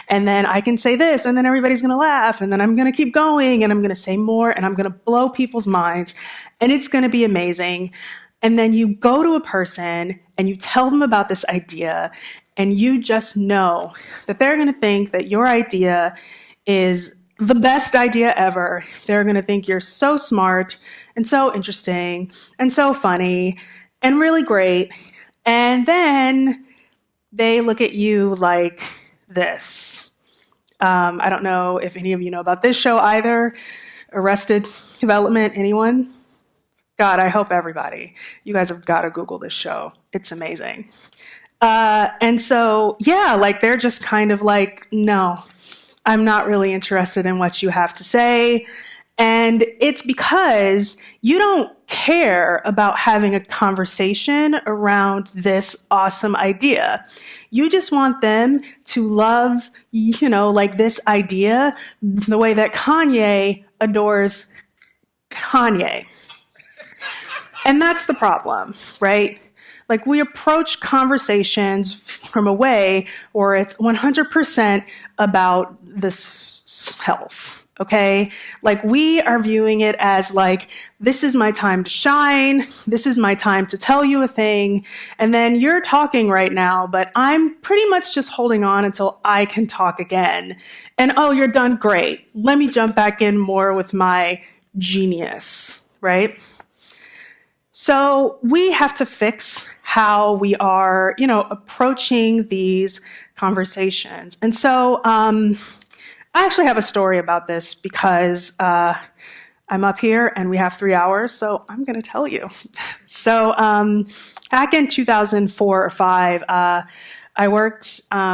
and then I can say this, and then everybody's going to laugh, and then I'm going to keep going, and I'm going to say more, and I'm going to blow people's minds, and it's going to be amazing. And then you go to a person and you tell them about this idea, and you just know that they're going to think that your idea is the best idea ever. They're going to think you're so smart and so interesting and so funny and really great. And then they look at you like this. I don't know if any of you know about this show either. Arrested Development, anyone? God, I hope everybody. You guys have got to Google this show. It's amazing. And so, yeah, like they're just kind of like, no, I'm not really interested in what you have to say. And it's because you don't care about having a conversation around this awesome idea. You just want them to love, like this idea the way that Kanye adores Kanye. And that's the problem, right? Like we approach conversations from a way where it's 100% about the self, okay? Like we are viewing it as like, this is my time to shine. This is my time to tell you a thing. And then you're talking right now, but I'm pretty much just holding on until I can talk again. And oh, you're done, great. Let me jump back in more with my genius, right? So we have to fix how we are, approaching these conversations. And so I actually have a story about this because I'm up here and we have 3 hours, so I'm going to tell you. So back in 2004 or 5, I worked at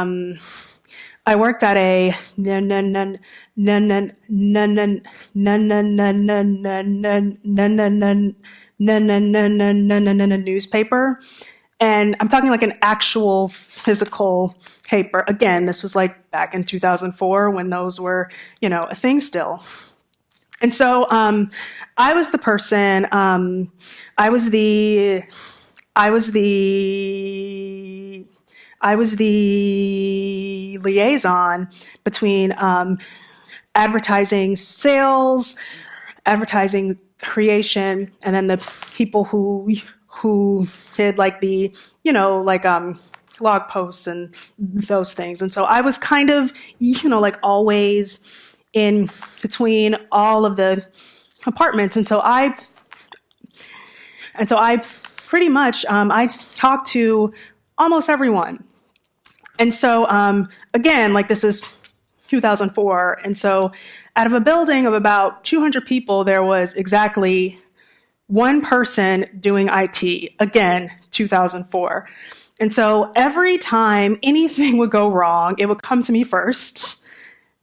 a newspaper. And I'm talking like an actual physical paper. Again, this was like back in 2004 when those were, a thing still. And so I was the person, I was the liaison between advertising sales, advertising creation, and then the people who did like the blog posts and those things. And so I was kind of like always in between all of the apartments. And so I pretty much I talked to almost everyone. And so again, like this is 2004, and so out of a building of about 200 people, there was exactly one person doing IT. Again, 2004. And so every time anything would go wrong, it would come to me first,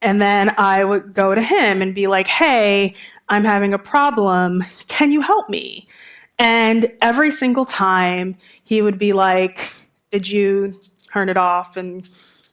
and then I would go to him and be like, hey, I'm having a problem. Can you help me? And every single time he would be like, did you turn it off and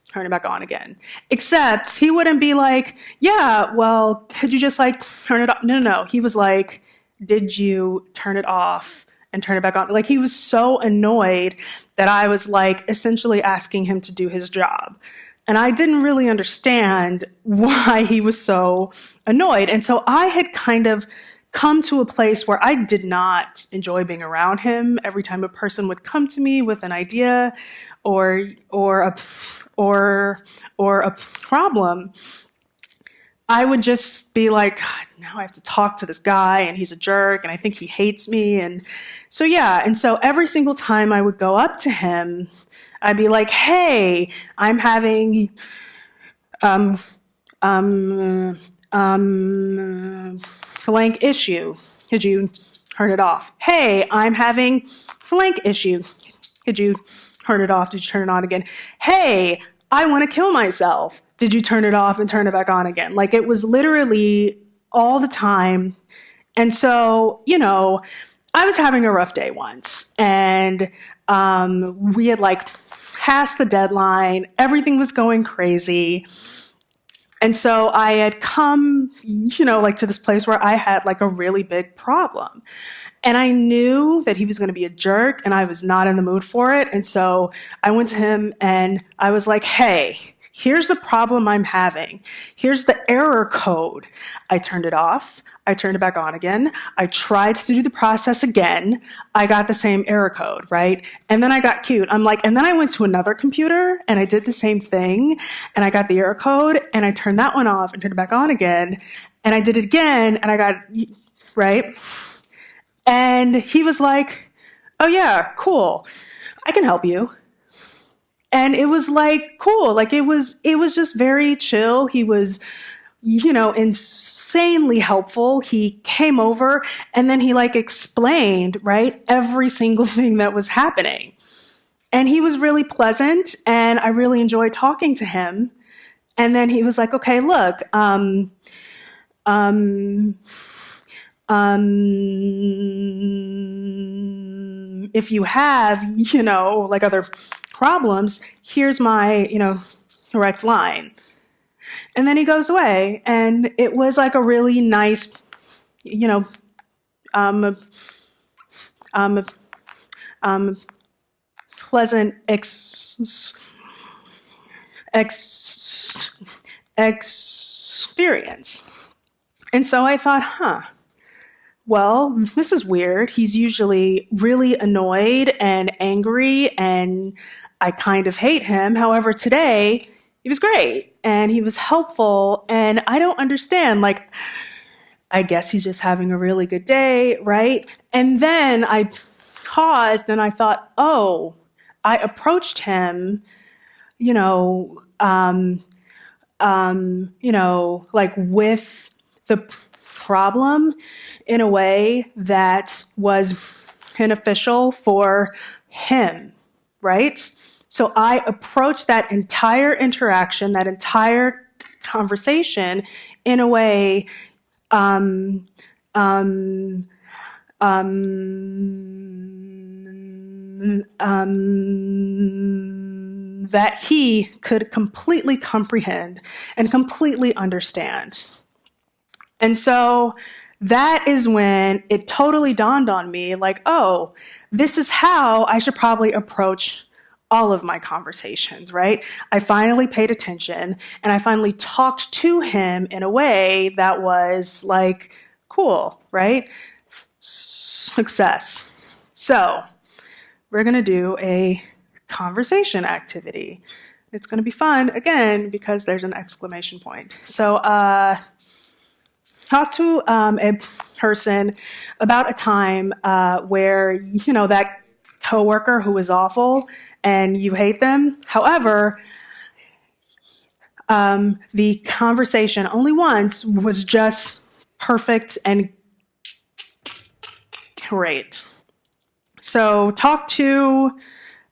turn it back on again? Except he wouldn't be like, yeah, well, could you just like turn it off? No. He was like, did you turn it off and turn it back on? Like he was so annoyed that I was like essentially asking him to do his job. And I didn't really understand why he was so annoyed. And so I had kind of come to a place where I did not enjoy being around him. Every time a person would come to me with an idea or a problem, I would just be like, God, now I have to talk to this guy and he's a jerk and I think he hates me. And so, yeah. And so every single time I would go up to him, I'd be like, hey, I'm having, blank issue. Could you turn it off? Hey, I'm having blank issue. Did you turn it off? Did you turn it on again? Hey, I want to kill myself. Did you turn it off and turn it back on again? Like, it was literally all the time. And so, I was having a rough day once, and we had like passed the deadline. Everything was going crazy. And so I had come, like to this place where I had like a really big problem. And I knew that he was going to be a jerk, and I was not in the mood for it. And so I went to him and I was like, hey, here's the problem I'm having. Here's the error code. I turned it off. I turned it back on again. I tried to do the process again. I got the same error code, right? And then I got cute. I'm like, and then I went to another computer and I did the same thing, and I got the error code, and I turned that one off and turned it back on again. And I did it again, and I got, right? And he was like, oh yeah, cool. I can help you. And it was like, cool. Like, it was just very chill. He was, insanely helpful. He came over and then he like explained, right, every single thing that was happening. And he was really pleasant, and I really enjoyed talking to him. And then he was like, okay, look, if you have, like other problems, here's my, direct line. And then he goes away, and it was like a really nice, um, um, pleasant experience. And so I thought, well, this is weird. He's usually really annoyed and angry, and I kind of hate him. However, today he was great and he was helpful, and I don't understand. Like, I guess he's just having a really good day, right? And then I paused and I thought, oh, I approached him, like with the problem in a way that was beneficial for him, right? So I approached that entire interaction, that entire conversation in a way um, um, that he could completely comprehend and completely understand. And so that is when it totally dawned on me, like, oh, this is how I should probably approach all of my conversations, right? I finally paid attention, and I finally talked to him in a way that was like, cool, right? Success. So we're going to do a conversation activity. It's going to be fun, again, because there's an exclamation point. So talk to a person about a time where, that coworker who is awful and you hate them. However, the conversation only once was just perfect and great. So talk to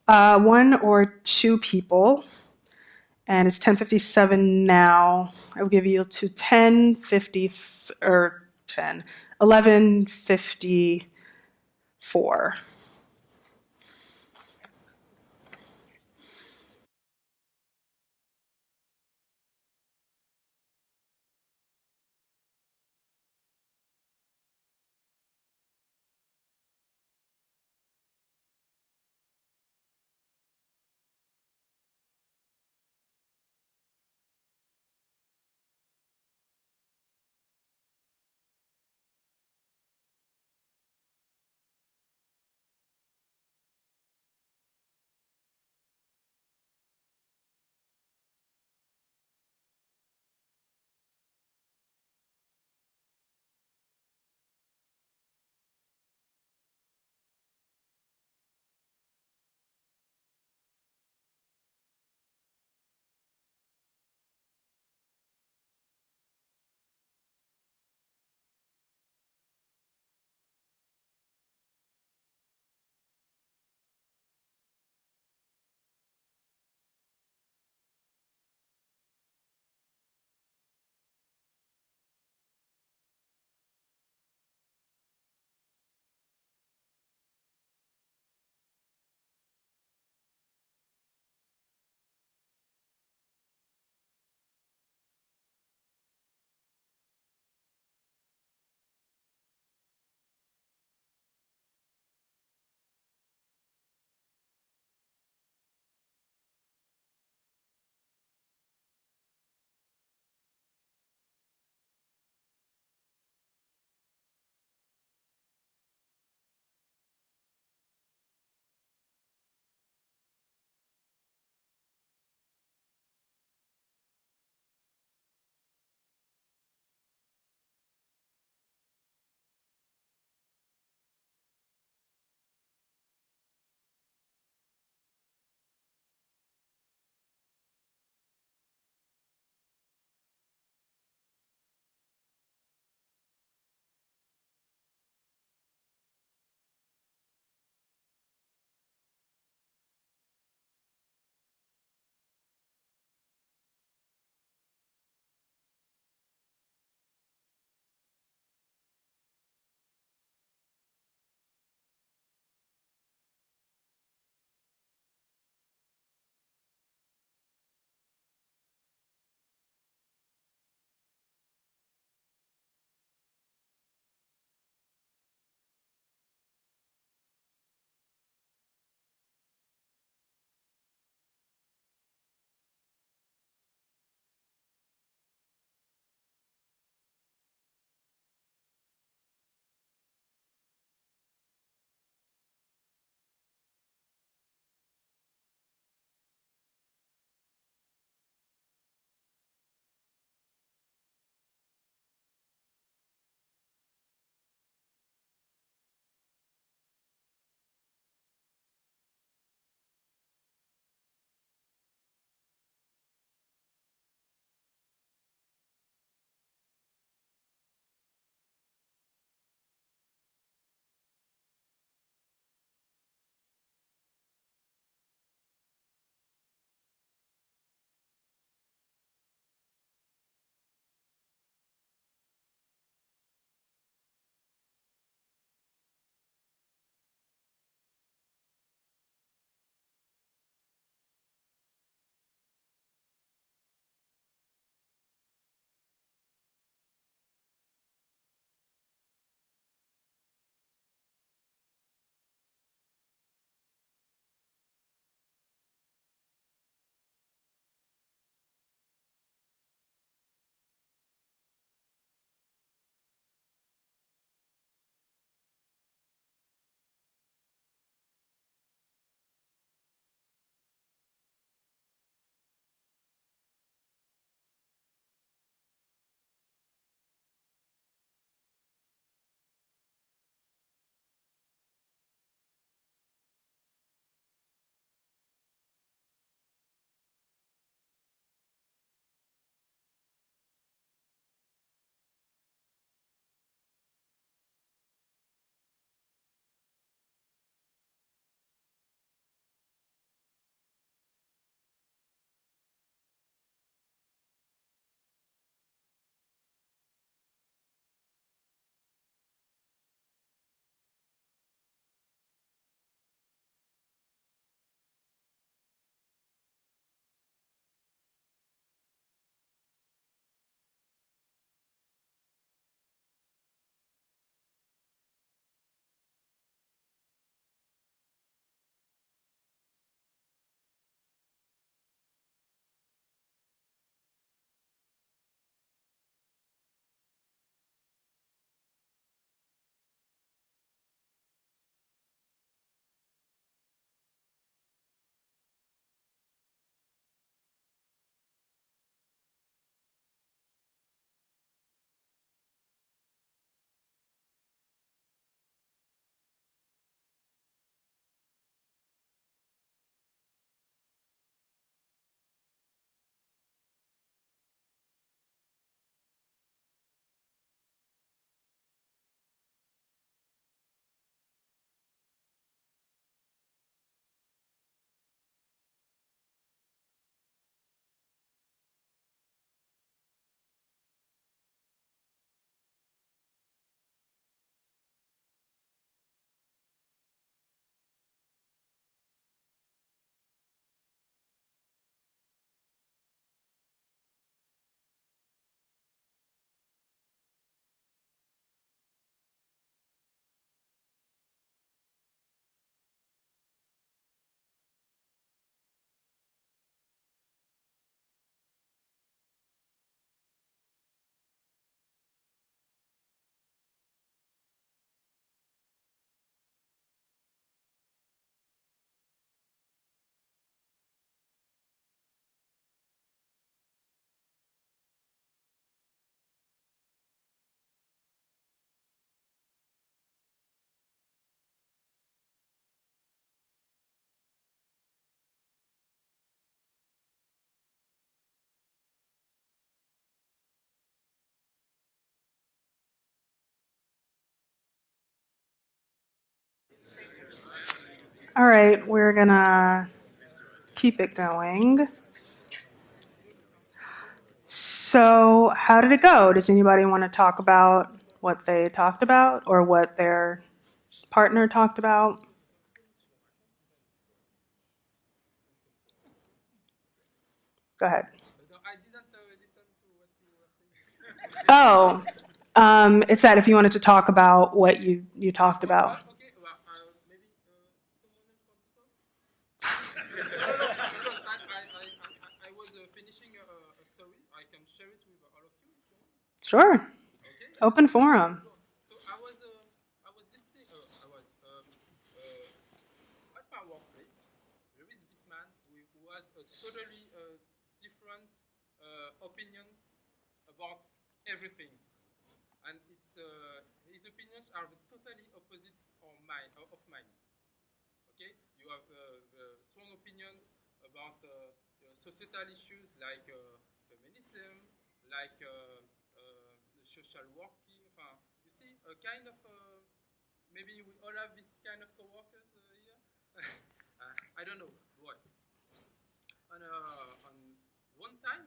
one or two people, and it's 10:57 now. I will give you to 10:50 or 11:54. All right, we're gonna keep it going. So, how did it go? Does anybody want to talk about what they talked about or what their partner talked about? Go ahead. I didn't listen to what you were saying. Oh, it's that if you wanted to talk about what you talked about. Okay, well, maybe someone else wants to talk? Because I was finishing a story. I can share it with all of you. If you want. Sure. Okay. Open forum. So I was listening. I was at my workplace. There is this man who has a totally different opinions about everything, and his opinions are totally opposites of mine. Okay, you have strong opinions about societal issues like feminism, like social working. You see, a kind of maybe we all have this kind of coworkers here. I don't know why. On one time,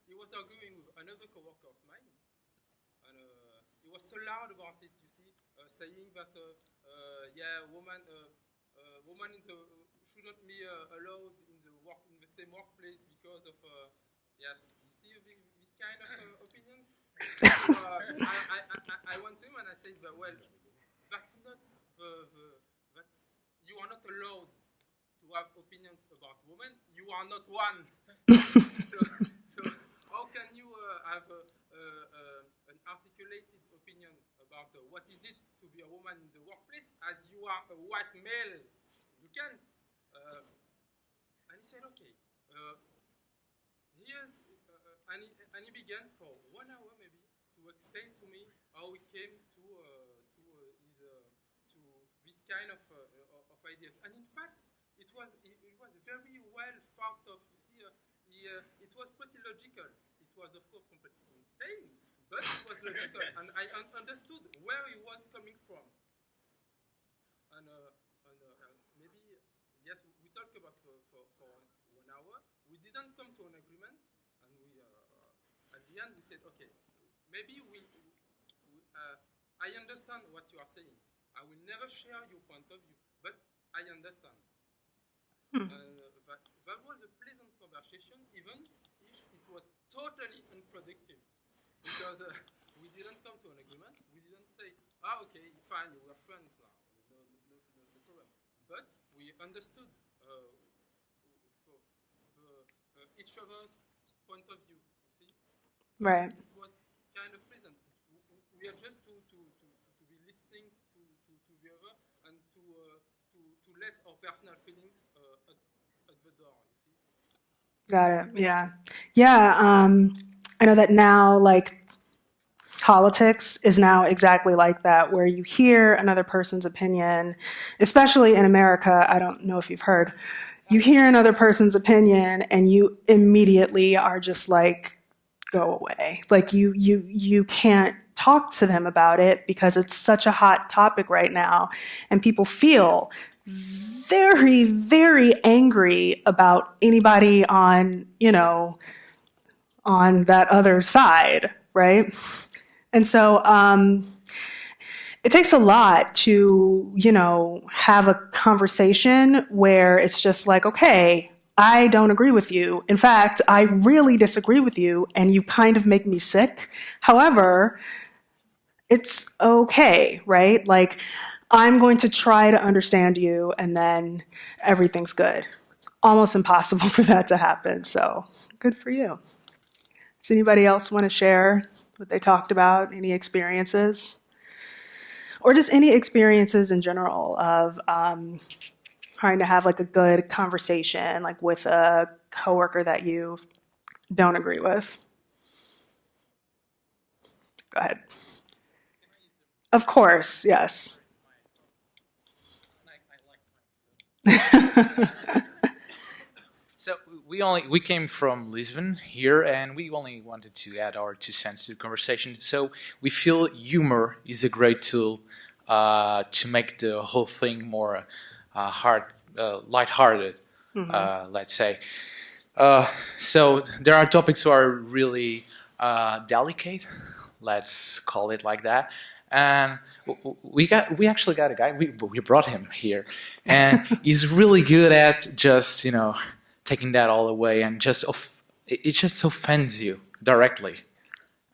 he was arguing with another coworker of mine, and he was so loud about it. You see, saying that yeah, woman shouldn't be allowed in the same workplace because of yes. You see this kind of opinions. So, I went to him and I said, well, that's not that you are not allowed to have opinions about women. You are not one. so how can you have an articulated opinion about what is it to be a woman in the workplace as you are a white male? You can't. And he said, okay. And he began for 1 hour maybe to explain to me how he came to this kind of ideas. And in fact, it was very well thought of. It was pretty logical. It was of course completely insane, but it was logical, and I understood where he was coming from. And maybe yes, we talked about for 1 hour. We didn't come to an agreement, and we at the end we said, okay, maybe I understand what you are saying. I will never share your point of view, but I understand. That was a pleasant conversation, even if it was totally unproductive, because we didn't come to an agreement. We didn't say, okay, fine, we are friends now, no problem. But we understood each other's point of view. See, Right. it was kind of pleasant. We are just to be listening to the other and to let our personal feelings at the door. You see? Got it. Yeah. Yeah. I know that now, like, politics is now exactly like that, where you hear another person's opinion, especially in America. I don't know if you've heard. You hear another person's opinion and you immediately are just like, go away. Like you can't talk to them about it because it's such a hot topic right now. And people feel very, very angry about anybody on, on that other side, right? And so it takes a lot to, have a conversation where it's just like, okay, I don't agree with you. In fact, I really disagree with you, and you kind of make me sick. However, it's okay, right? Like, I'm going to try to understand you, and then everything's good. Almost impossible for that to happen, so good for you. Does anybody else want to share what they talked about, any experiences? Or just any experiences in general of trying to have like a good conversation, like with a coworker that you don't agree with. Go ahead. Of course, yes. So we came from Lisbon here, and we only wanted to add our 2 cents to the conversation. So we feel humor is a great tool to make the whole thing more lighthearted, let's say. So there are topics who are really delicate, let's call it like that. And we actually got a guy. We brought him here, and he's really good at just taking that all away, and it just offends you directly.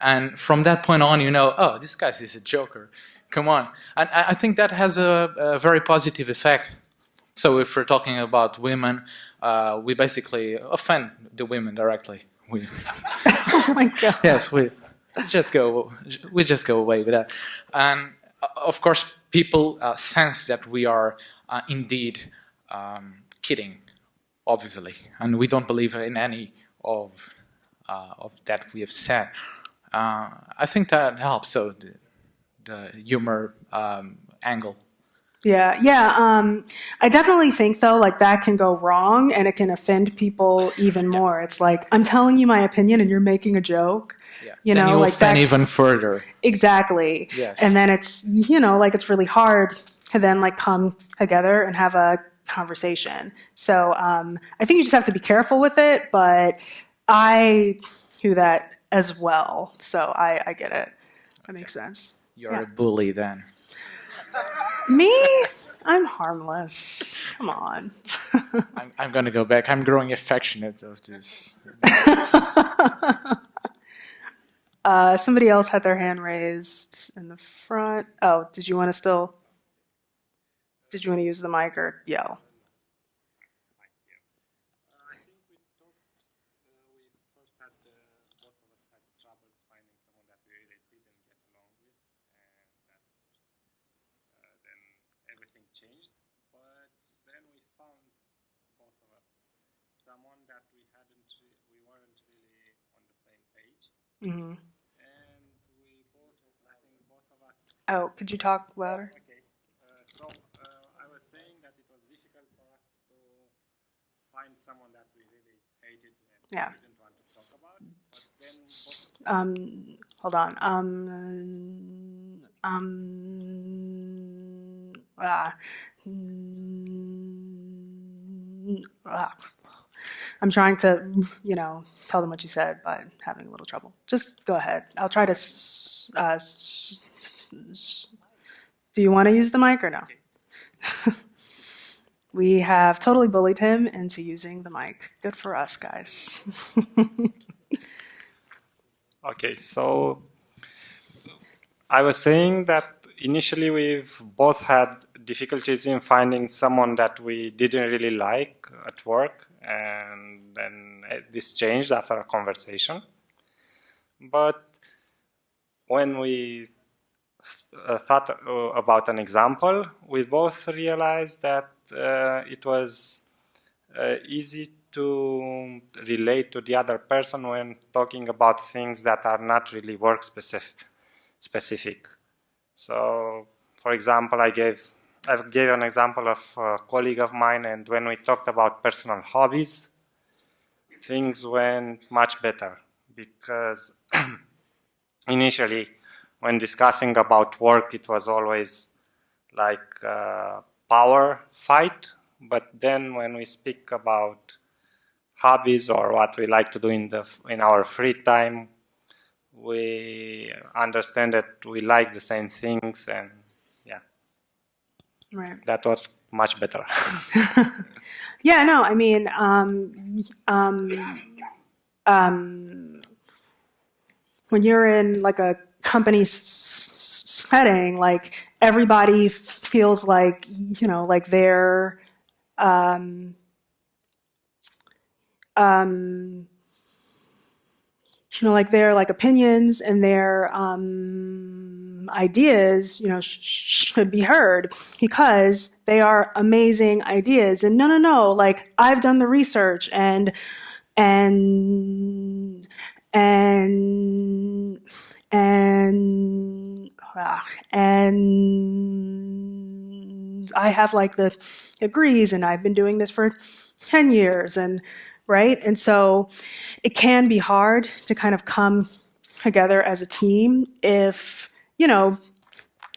And from that point on, oh, this guy is a joker. Come on. And I think that has a very positive effect. So if we're talking about women, we basically offend the women directly. Oh my God. Yes, we just go away with that. And of course, people sense that we are indeed kidding, obviously, and we don't believe in any of that we have said. I think that helps. So the humor angle. Yeah. I definitely think though, like that can go wrong, and it can offend people even more. It's like, I'm telling you my opinion, and you're making a joke. Yeah. Then you like offend that, even further. Exactly. Yes. And then it's like it's really hard to then like come together and have a conversation. So I think you just have to be careful with it. But I do that as well, so I get it. That makes sense. You're a bully then. Me? I'm harmless. Come on. I'm going to go back. I'm growing affectionate of this. Somebody else had their hand raised in the front. Oh, did you want to use the mic or yell? I think we first had, both of us had troubles finding someone that we really didn't get along with, and then everything changed. But then we found, both of us, someone that we weren't really on the same page. Mm-hmm. And I think both of us. Oh, could you talk louder? Okay. So I was saying that it was difficult for us to find someone that we really hated and didn't want to talk about. But then hold on. I'm trying to, tell them what you said, but having a little trouble. Just go ahead. I'll try to. Do you want to use the mic or no? We have totally bullied him into using the mic. Good for us, guys. Okay, so I was saying that initially we've both had difficulties in finding someone that we didn't really like at work, and then this changed after a conversation. But when we thought about an example, we both realized that it was easy to relate to the other person when talking about things that are not really work specific. So, for example, I gave an example of a colleague of mine, and when we talked about personal hobbies, things went much better, because initially, when discussing about work, it was always like a power fight. But then when we speak about hobbies or what we like to do in our free time, we understand that we like the same things, and Right. that was much better. Yeah, no, I mean, when you're in like a company setting, like everybody feels like, like they're, like their like opinions and their ideas, should be heard because they are amazing ideas. And no, like I've done the research and I have like the degrees and I've been doing this for 10 years and right. And so it can be hard to kind of come together as a team if,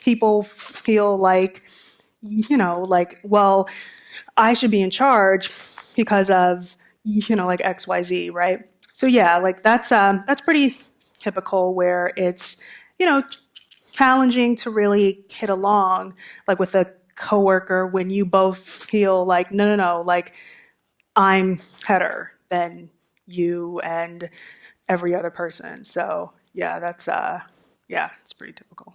people feel like, like, well, I should be in charge because of, like XYZ, right? So yeah, like that's pretty typical where it's, challenging to really get along, like with a coworker when you both feel like, no, like I'm better than you and every other person. So yeah, that's it's pretty typical.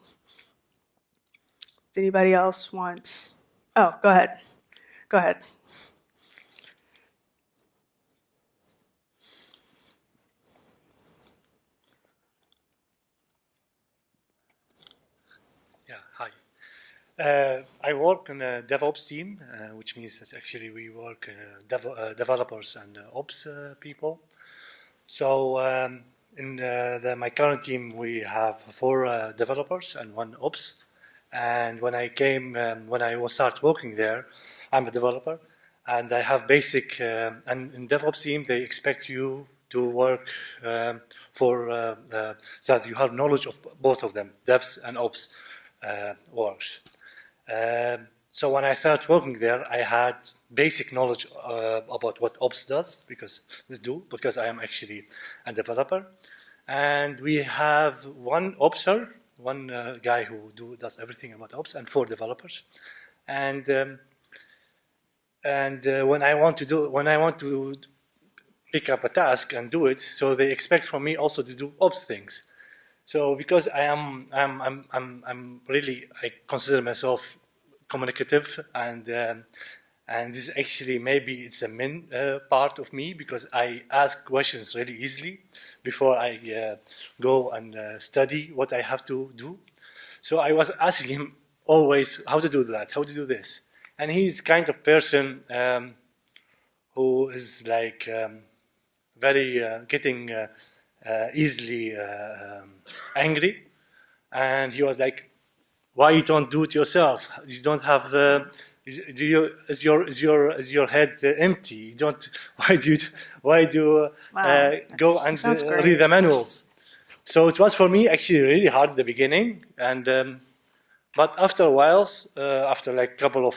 Does anybody else want? Oh, go ahead. Go ahead. Yeah, hi. I work on a DevOps team, which means that actually we work developers and ops people. So in my current team, we have 4 developers and 1 ops. And when I was start working there, I'm a developer, and I have basic. And in DevOps team, they expect you to work so that you have knowledge of both of them, devs and ops works. So when I started working there, I had basic knowledge about what ops does because I am actually a developer, and we have 1 opser, one guy who does everything about ops, and 4 developers. And when I want to pick up a task and do it, so they expect from me also to do ops things. So because I'm really, I consider myself communicative, and this actually maybe it's a main part of me because I ask questions really easily before I go and study what I have to do. So I was asking him always how to do that, how to do this, and he's kind of person who is like very getting easily angry, and he was like, "Why you don't do it yourself? You don't have is your head empty? You don't. Why do Wow, go and sounds great. read the manuals?" So it was for me actually really hard at the beginning, and but after a while, after like a couple of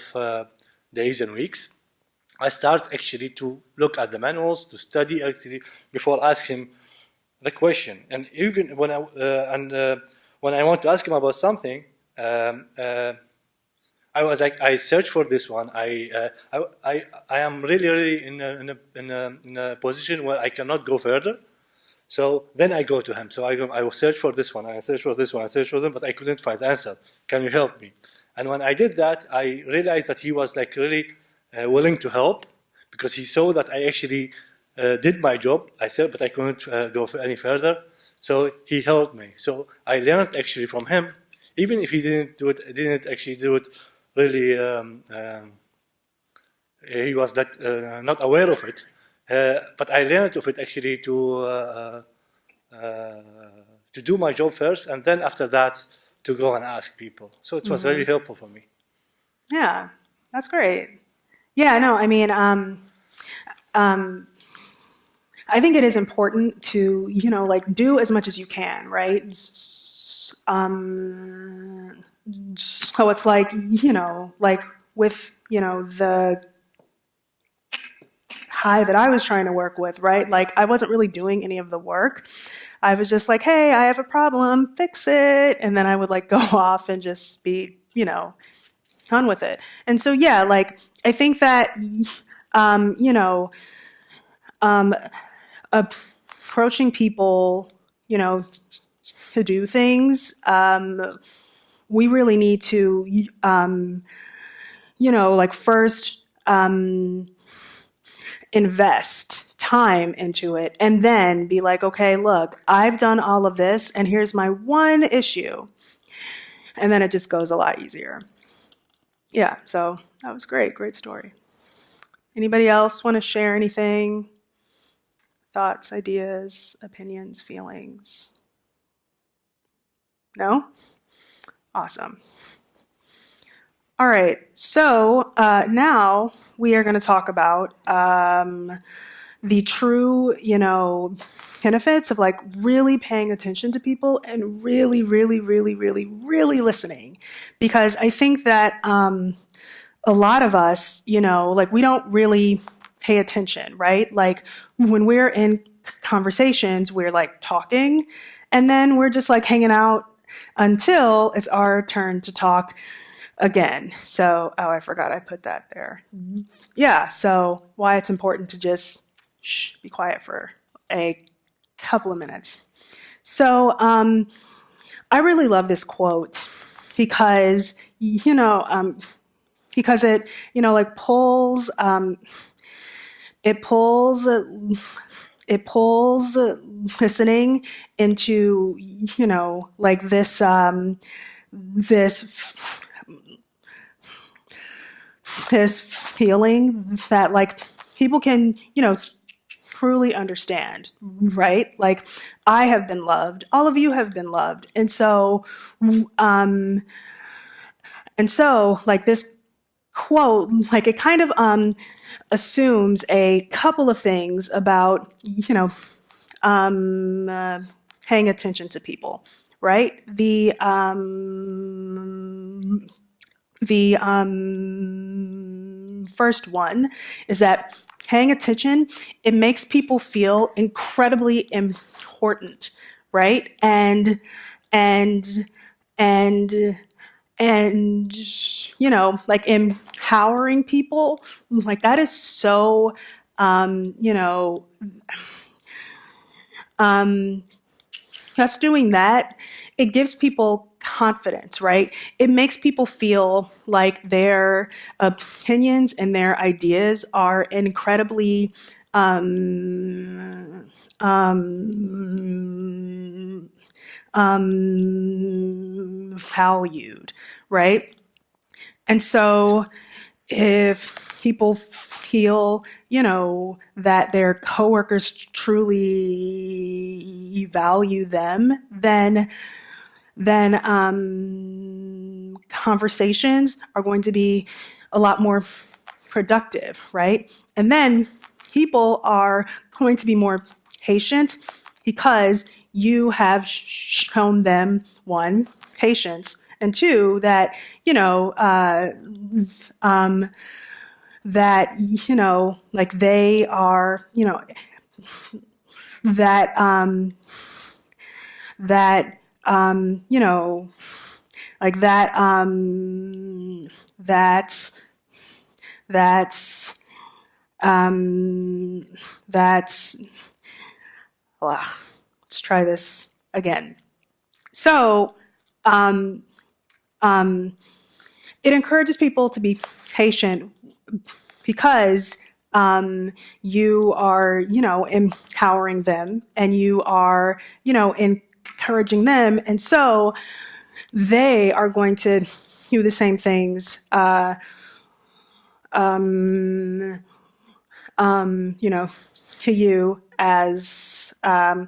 days and weeks, I start actually to look at the manuals, to study actually before asking the question. And even when I want to ask him about something, I was like, I search for this one. I am really in a position where I cannot go further. So then I go to him. So I will search for this one. I search for this one. I search for them, but I couldn't find the answer. Can you help me? And when I did that, I realized that he was like really willing to help because he saw that I actually did my job. I said, but I couldn't go any further. So he helped me. So I learned actually from him, even if he didn't actually do it really. He was not aware of it. But I learned of it actually to do my job first, and then after that to go and ask people. So it was very helpful for me. Yeah, that's great. Yeah, no, I mean, I think it is important to, like do as much as you can, right? So it's like, like with, the high that I was trying to work with, right? Like I wasn't really doing any of the work. I was just like, hey, I have a problem, fix it. And then I would like go off and just be, done with it. And so, yeah, like I think that, approaching people, to do things, we really need to, like first, invest time into it and then be like, okay, look, I've done all of this and here's my one issue. And then it just goes a lot easier. Yeah, so that was great. Great story. Anybody else want to share anything? Thoughts, ideas, opinions, feelings? No? Awesome. All right, so now we are going to talk about the true, benefits of like really paying attention to people and really, really, really, really, really listening. Because I think that a lot of us, you know, like we don't really pay attention, right? Like when we're in conversations, we're like talking and then we're just like hanging out until it's our turn to talk again. So, oh, I forgot I put that there. Yeah, so why it's important to just be quiet for a couple of minutes. So, I really love this quote because, because it, like pulls listening into, like this feeling that like people can, truly understand, right? Like I have been loved, all of you have been loved. And so like this quote, like it kind of assumes a couple of things about, paying attention to people, right? The first one is that paying attention, it makes people feel incredibly important, right? And like empowering people, like that is so, just doing that, it gives people confidence, right? It makes people feel like their opinions and their ideas are incredibly valued, right? And so if people feel, that their coworkers truly value them, then conversations are going to be a lot more productive, right? And then people are going to be more patient because you have shown them, one, patience, and two, that, like they are, that, like that, let's try this again. So, it encourages people to be patient because you are, empowering them and you are, encouraging them. And so they are going to do the same things, to you as well,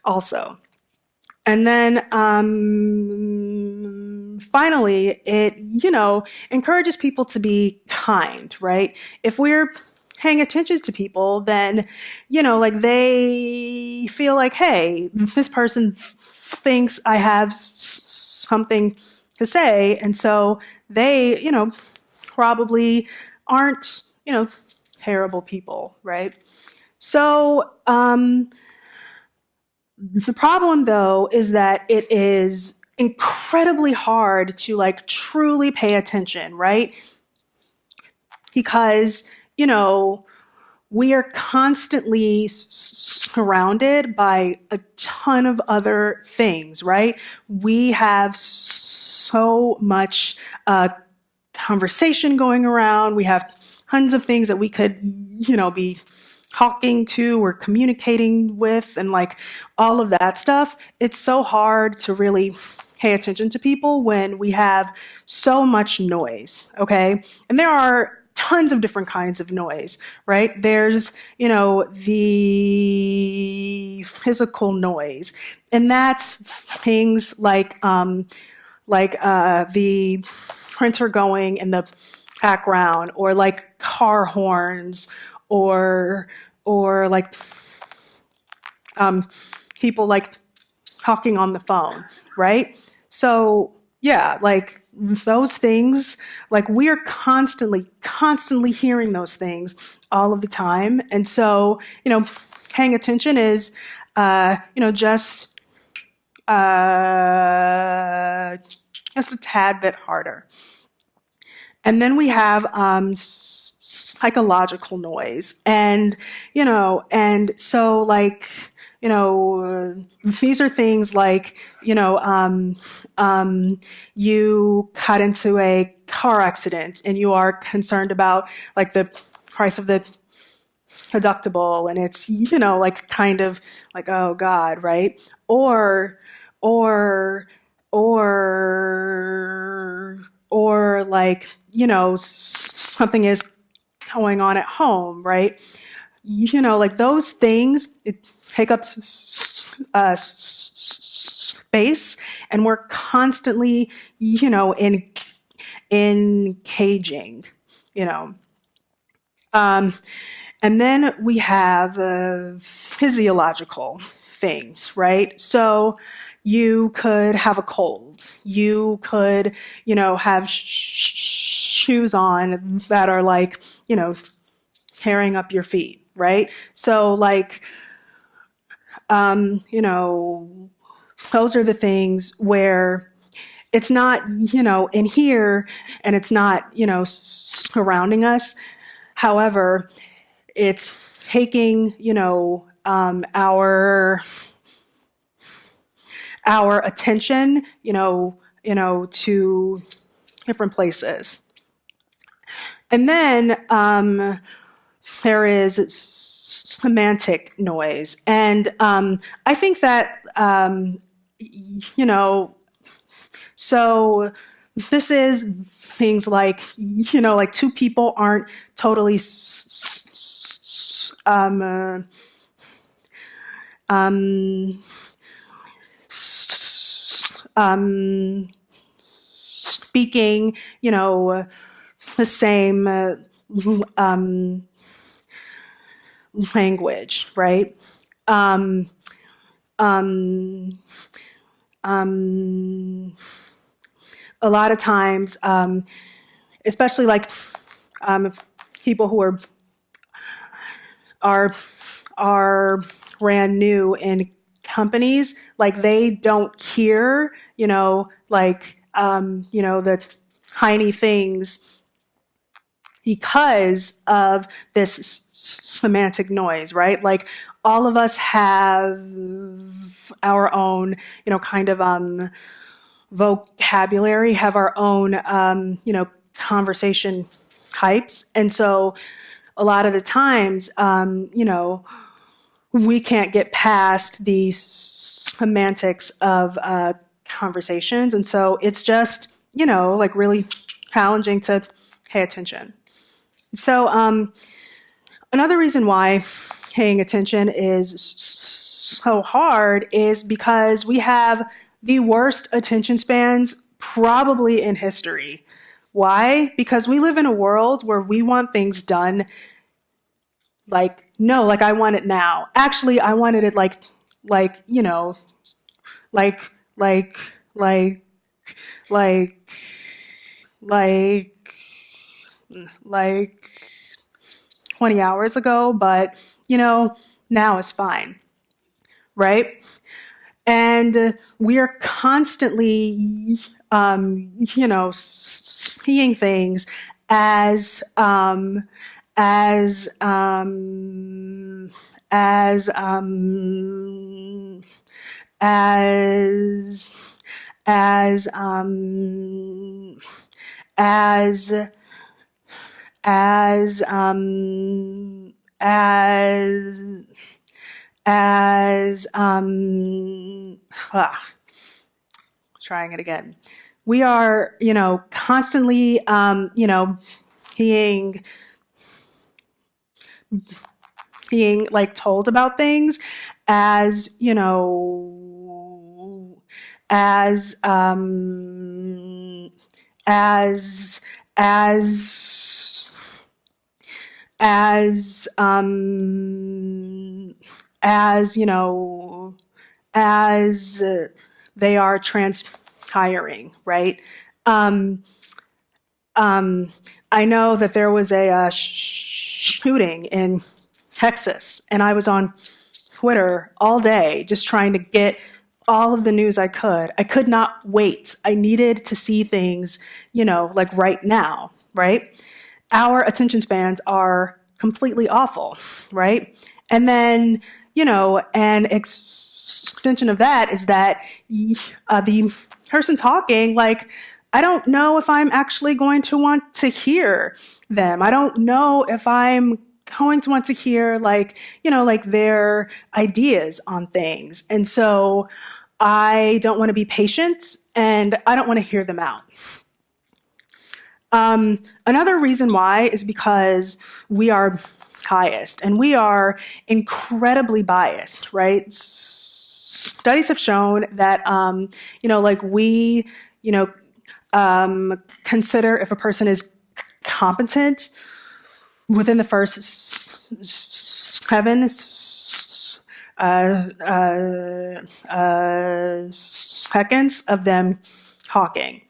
also. And then finally, it, encourages people to be kind, right? If we're paying attention to people, then, like they feel like, hey, this person thinks I have something to say. And so they, probably aren't, terrible people, right? So the problem, though, is that it is incredibly hard to like truly pay attention, right? Because, we are constantly surrounded by a ton of other things, right? We have so much conversation going around. We have tons of things that we could, be talking to or communicating with and like all of that stuff. It's so hard to really pay attention to people when we have so much noise, okay? And there are tons of different kinds of noise, right? There's, the physical noise, and that's things like the printer going and the background, or like car horns, or like people like talking on the phone, right? So yeah, like those things, like we are constantly hearing those things all of the time. And so, paying attention is, just a tad bit harder. And then we have psychological noise, and so like these are things like you got into a car accident and you are concerned about like the price of the deductible, and it's like kind of like, oh God, right? Or like something is going on at home, right? Like those things, it take up space, and we're constantly engaging, and then we have physiological things, right? So you could have a cold. You could, have shoes on that are like, tearing up your feet, right? So like, those are the things where it's not, in here, and it's not, surrounding us. However, it's taking, our attention, to different places. And then there is semantic noise, and I think that so this is things like like two people aren't totally speaking, the same language, right? A lot of times, especially like people who are brand new in companies, like they don't hear, like the tiny things because of this semantic noise, right? Like all of us have our own, kind of vocabulary, have our own, conversation types. And so a lot of the times, we can't get past the semantics of conversations. And so it's just, like really challenging to pay attention. So another reason why paying attention is so hard is because we have the worst attention spans probably in history. Why? Because we live in a world where we want things done like, no, like I want it now. Actually, I wanted it like 20 hours ago, but now is fine, right? And we are constantly seeing things as trying it again. We are, constantly, being like told about things as, as as you know, as they are transpiring, right? I know that there was a shooting in Texas, and I was on Twitter all day just trying to get all of the news I could. I could not wait. I needed to see things, you know, like right now, right? Our attention spans are completely awful, right? And then, you know, an extension of that is that the person talking, like, I don't know if I'm actually going to want to hear them. I don't know if I'm going to want to hear, like, you know, like their ideas on things. And so I don't want to be patient, and I don't want to hear them out. Another reason why is because we are biased, and we are incredibly biased, right? Studies have shown that, you know, like we, you know, consider if a person is competent within the first 7 seconds of them talking.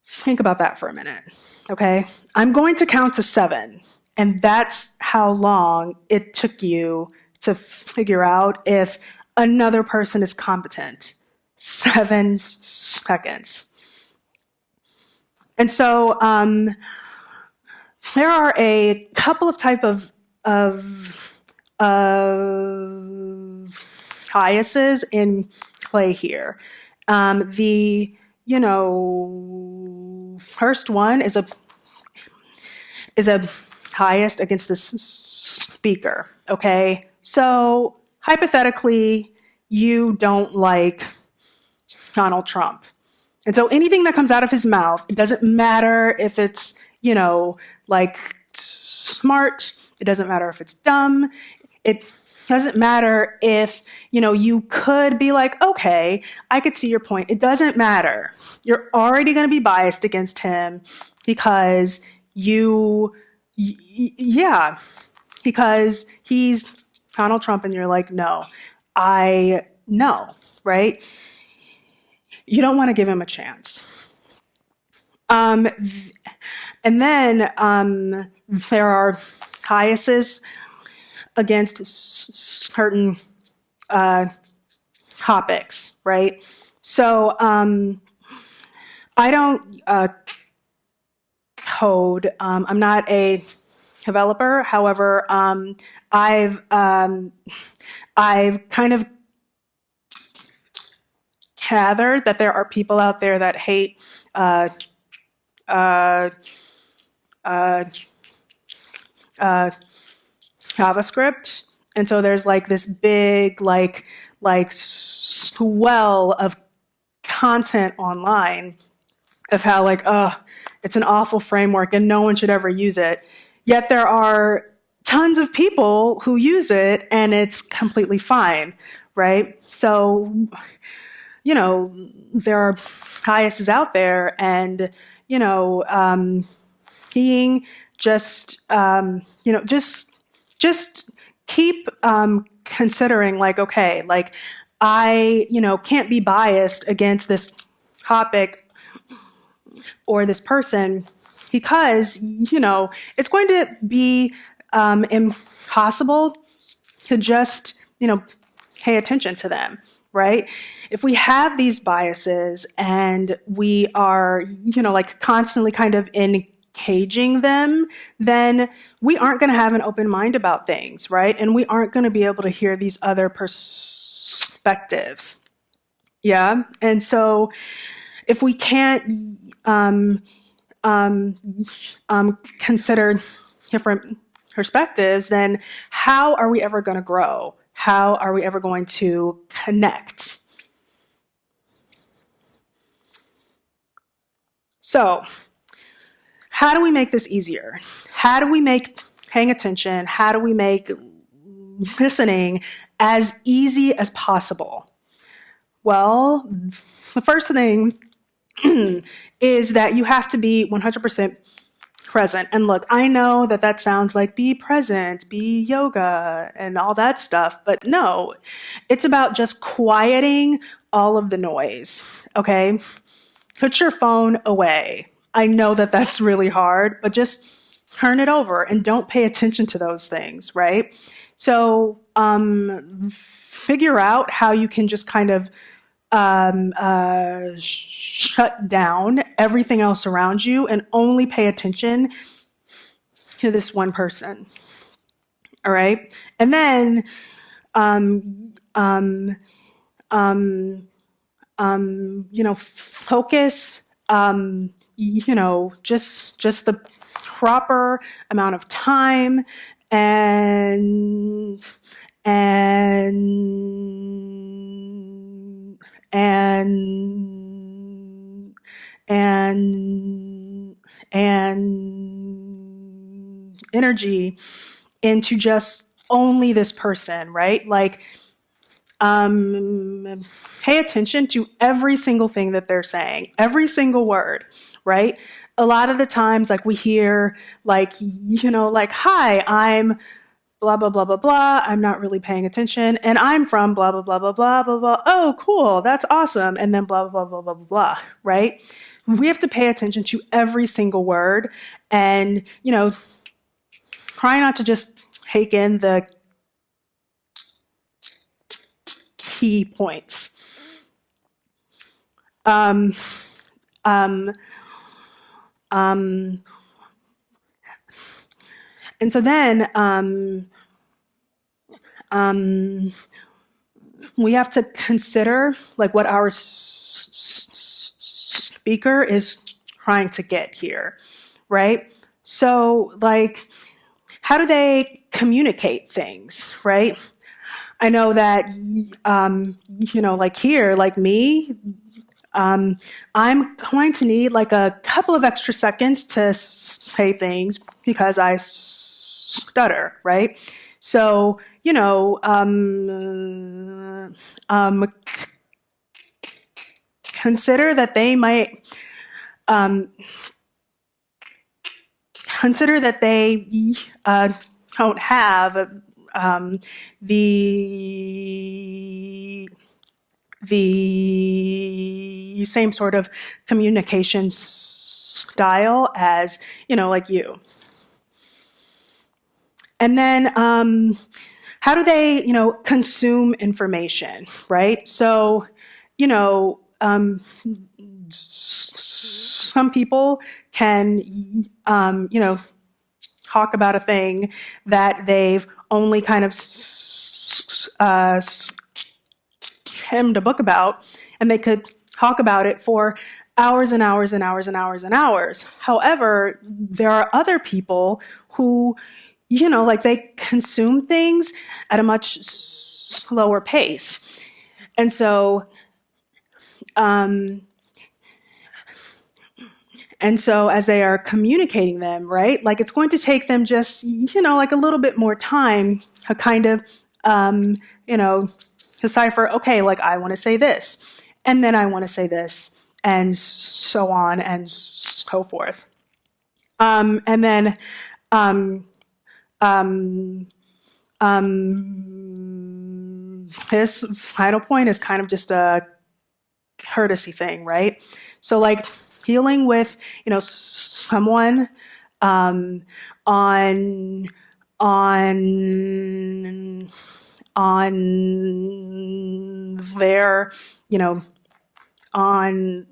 Think about that for a minute, okay? I'm going to count to 7, and that's how long it took you to figure out if another person is competent. 7 seconds. And so there are a couple of type of biases in play here. The, you know, first one is a bias against the speaker, okay? So hypothetically, you don't like Donald Trump. And so anything that comes out of his mouth, it doesn't matter if it's, you know, like smart, it doesn't matter if it's dumb, it doesn't matter if, you know, you could be like, okay, I could see your point. It doesn't matter. You're already going to be biased against him because because he's Donald Trump, and you're like, no, I know, right? You don't want to give him a chance. And then there are biases against certain topics, right? So I don't code. I'm not a developer. However, I've kind of gathered that there are people out there that hate JavaScript, and so there's like this big like swell of content online of how like, it's an awful framework and no one should ever use it. Yet there are tons of people who use it and it's completely fine, right? So, you know, there are biases out there, and, you know, being just, you know, just keep considering like, okay, like I, you know, can't be biased against this topic or this person because, you know, it's going to be impossible to just, you know, pay attention to them, right? If we have these biases and we are, you know, like constantly kind of engaging them, then we aren't going to have an open mind about things, right? And we aren't going to be able to hear these other perspectives. Yeah. And so if we can't consider different perspectives, then how are we ever going to grow? How are we ever going to connect? So, how do we make this easier? How do we make paying attention? How do we make listening as easy as possible? Well, the first thing is that you have to be 100% present. And look, I know that that sounds like be present, be yoga, and all that stuff, but no, it's about just quieting all of the noise, okay? Put your phone away. I know that that's really hard, but just turn it over and don't pay attention to those things, right? So figure out how you can just kind of shut down everything else around you and only pay attention to this one person. All right. And then, focus, just the proper amount of time and energy into just only this person, right? Like, pay attention to every single thing that they're saying, every single word, right? A lot of the times, like, we hear, like, hi, I'm blah, blah, blah, blah, blah. I'm not really paying attention. And I'm from blah, blah, blah, blah, blah, blah, blah. Oh, cool. That's awesome. And then blah, blah, blah, blah, blah, blah, right? We have to pay attention to every single word and, try not to just take in the key points. And so then we have to consider like what our speaker is trying to get here, right? So like, how do they communicate things, right? I know that, like here, like me, I'm going to need like a couple of extra seconds to say things because I stutter, right? So, consider that they might, consider that they don't have the same sort of communication style as, like you. And then how do they, consume information, right? So, some people can, talk about a thing that they've only kind of skimmed a book about, and they could talk about it for hours and hours and hours and hours and hours. However, there are other people who, like they consume things at a much slower pace. And so, as they are communicating them, right, like it's going to take them just, like a little bit more time to kind of, decipher, okay, like I want to say this, and then I want to say this, and so on and so forth. And then, this final point is kind of just a courtesy thing, right? So like dealing with, someone on their, on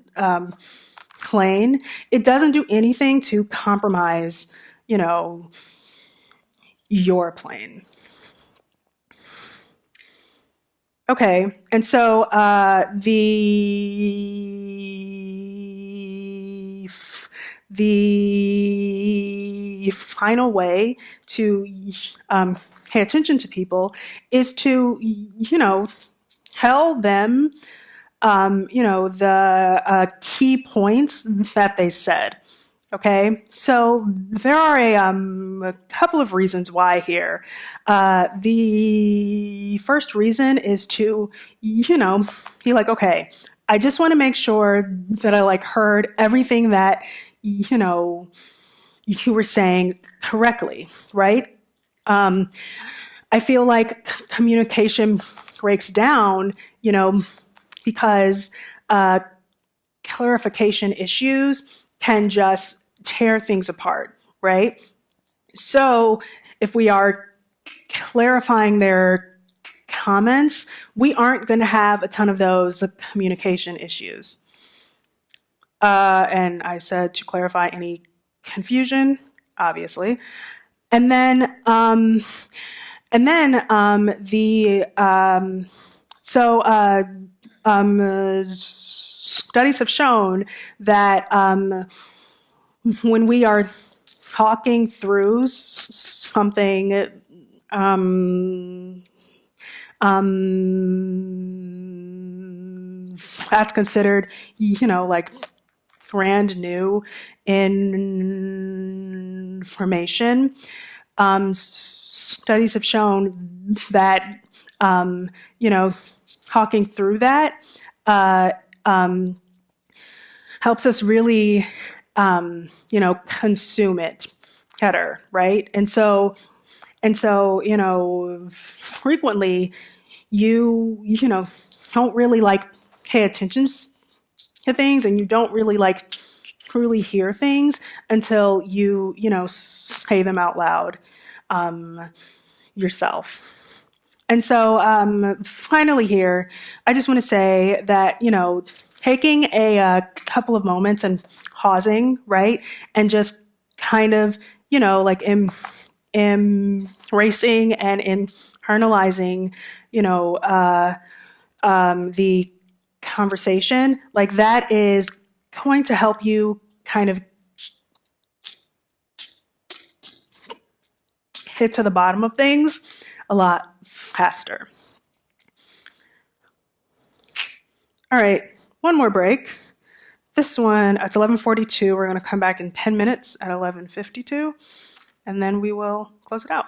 plane, it doesn't do anything to compromise, your plane. Okay, and so the final way to pay attention to people is to, tell them, the key points that they said. Okay, so there are a couple of reasons why here. The first reason is to, be like, okay, I just want to make sure that I like heard everything that, you know, you were saying correctly, right? I feel like communication breaks down, you know, because clarification issues can just tear things apart, right? So if we are clarifying their comments, we aren't going to have a ton of those communication issues. And I said to clarify any confusion, obviously. And then, studies have shown that when we are talking through something, that's considered, you know, like brand new information. Studies have shown that, you know, talking through that helps us really, you know, consume it better, right? And so, you know, frequently you know, don't really like pay attention to things, and you don't really like truly hear things until you know, say them out loud yourself. And so finally here, I just want to say that, you know, taking a couple of moments and pausing, right, and just kind of, you know, like embracing and internalizing, you know, the conversation, like that is going to help you kind of hit to the bottom of things a lot faster. All right, one more break. This one, it's 11:42. We're going to come back in 10 minutes at 11:52, and then we will close it out.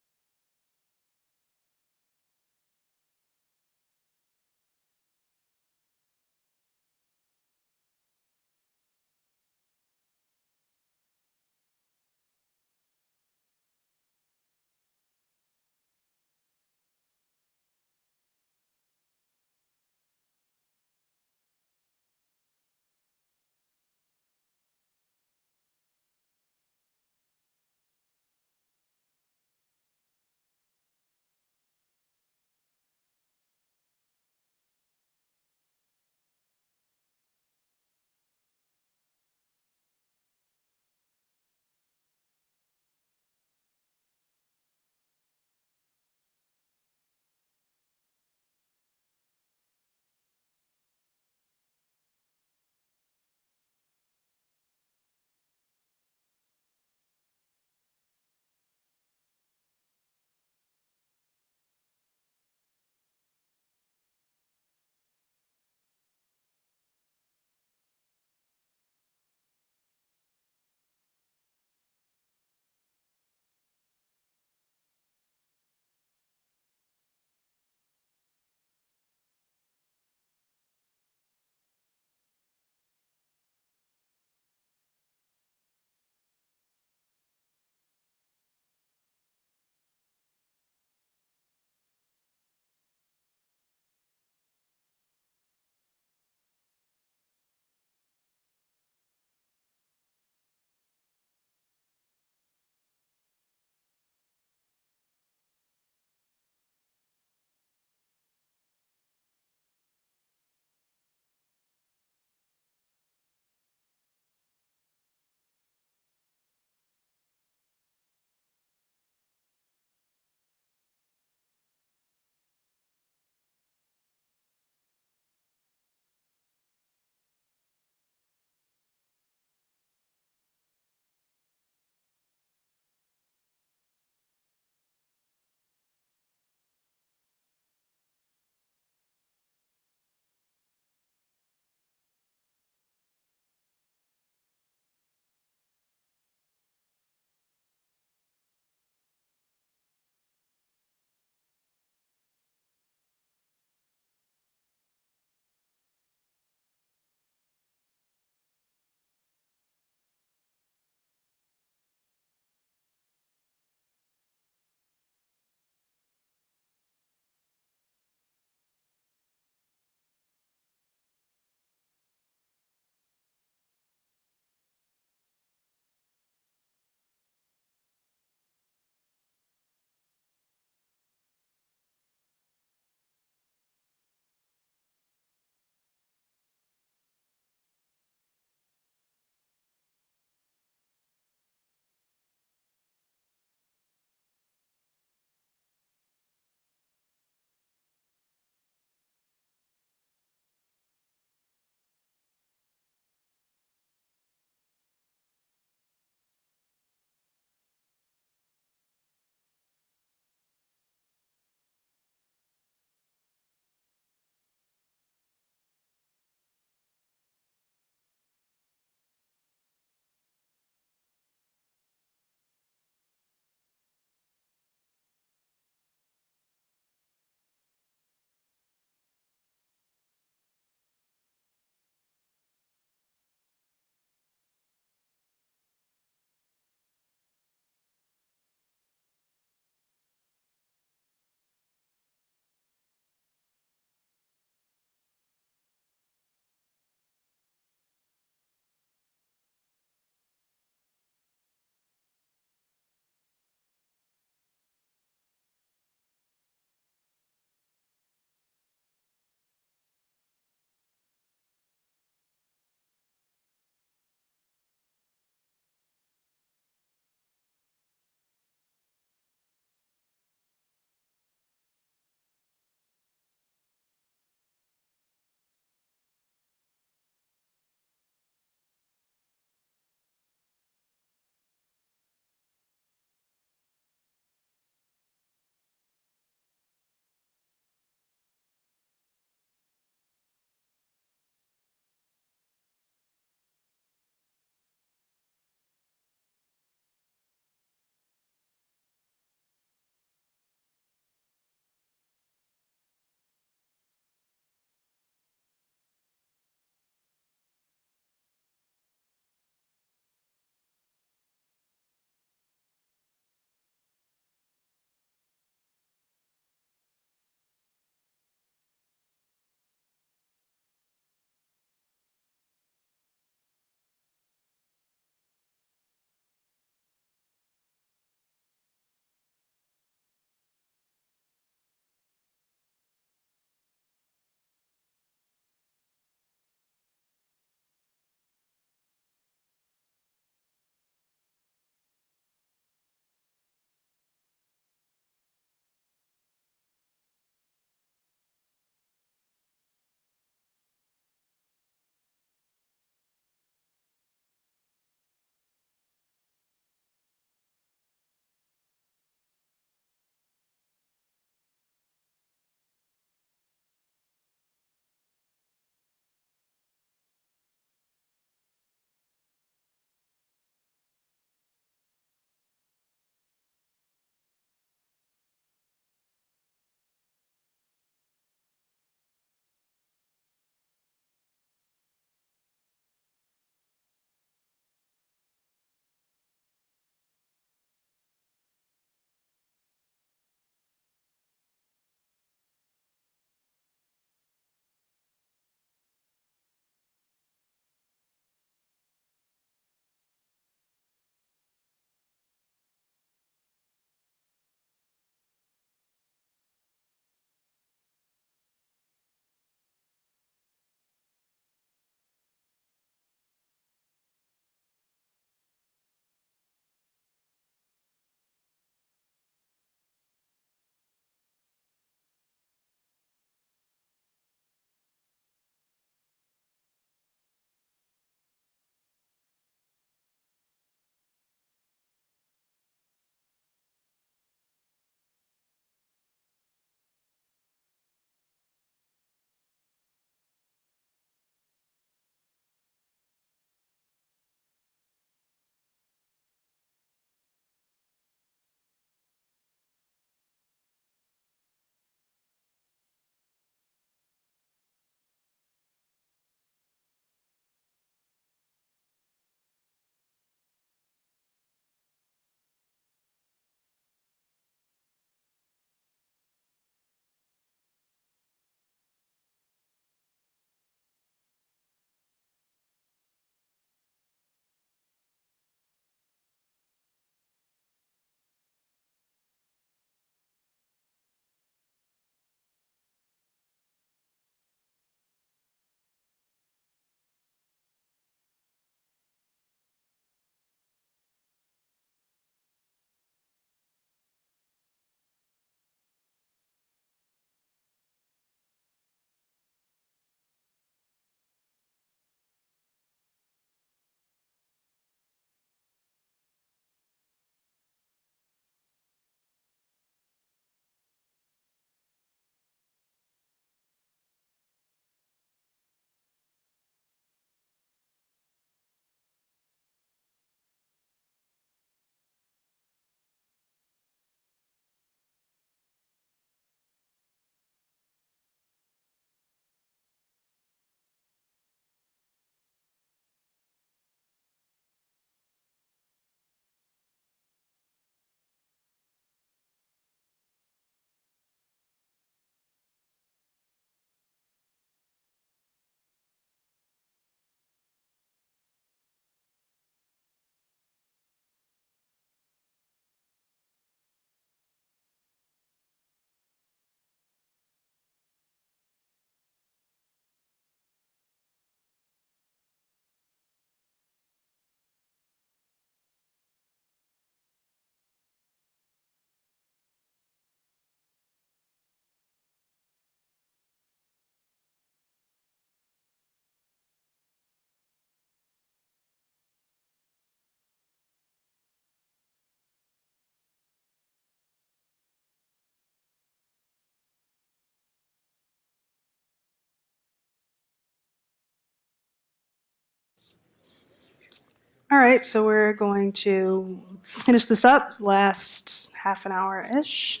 All right, so we're going to finish this up, last half an hour-ish.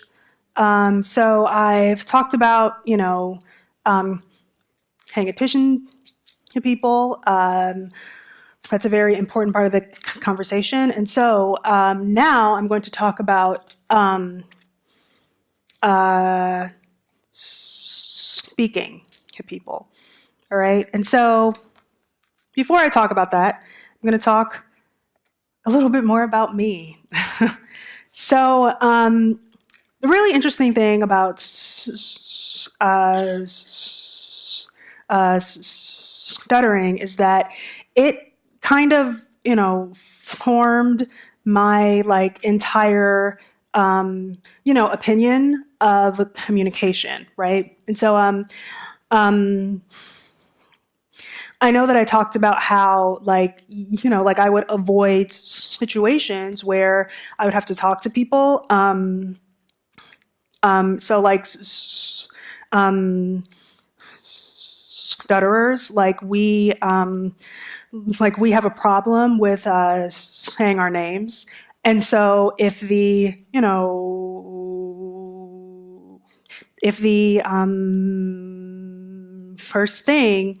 So I've talked about, paying attention to people. That's a very important part of the conversation. And so now I'm going to talk about speaking to people. All right. And so before I talk about that, I'm going to talk a little bit more about me. So the really interesting thing about stuttering is that it kind of, formed my entire, opinion of communication, right? And so, I know that I talked about how, I would avoid situations where I would have to talk to people. Stutterers, we have a problem with saying our names, and so if the first thing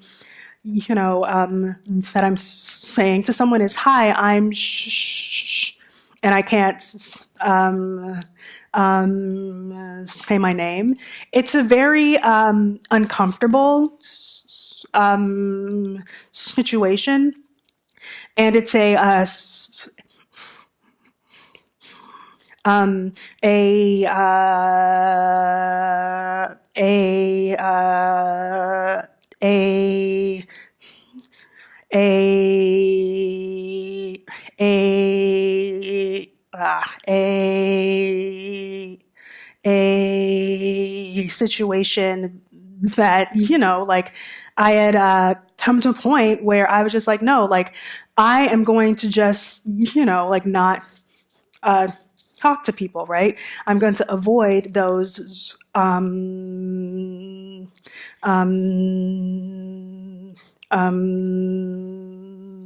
that I'm saying to someone is hi, I'm and I can't say my name, it's a very uncomfortable situation, and it's a situation that I had come to a point where I was just like, no, I am going to just not talk to people, right? I'm going to avoid those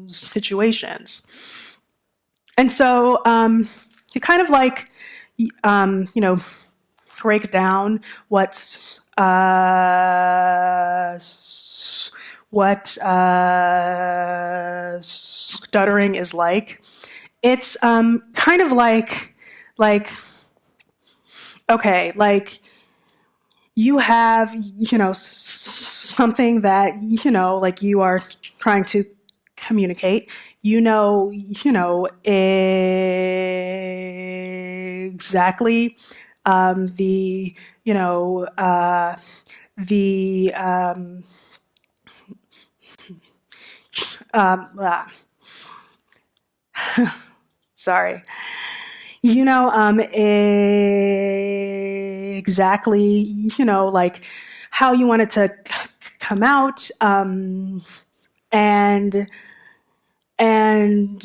situations. And so you kind of break down what stuttering is like. It's kind of okay, you have something that you are trying to communicate. Exactly sorry. Exactly, how you want it to come out, and and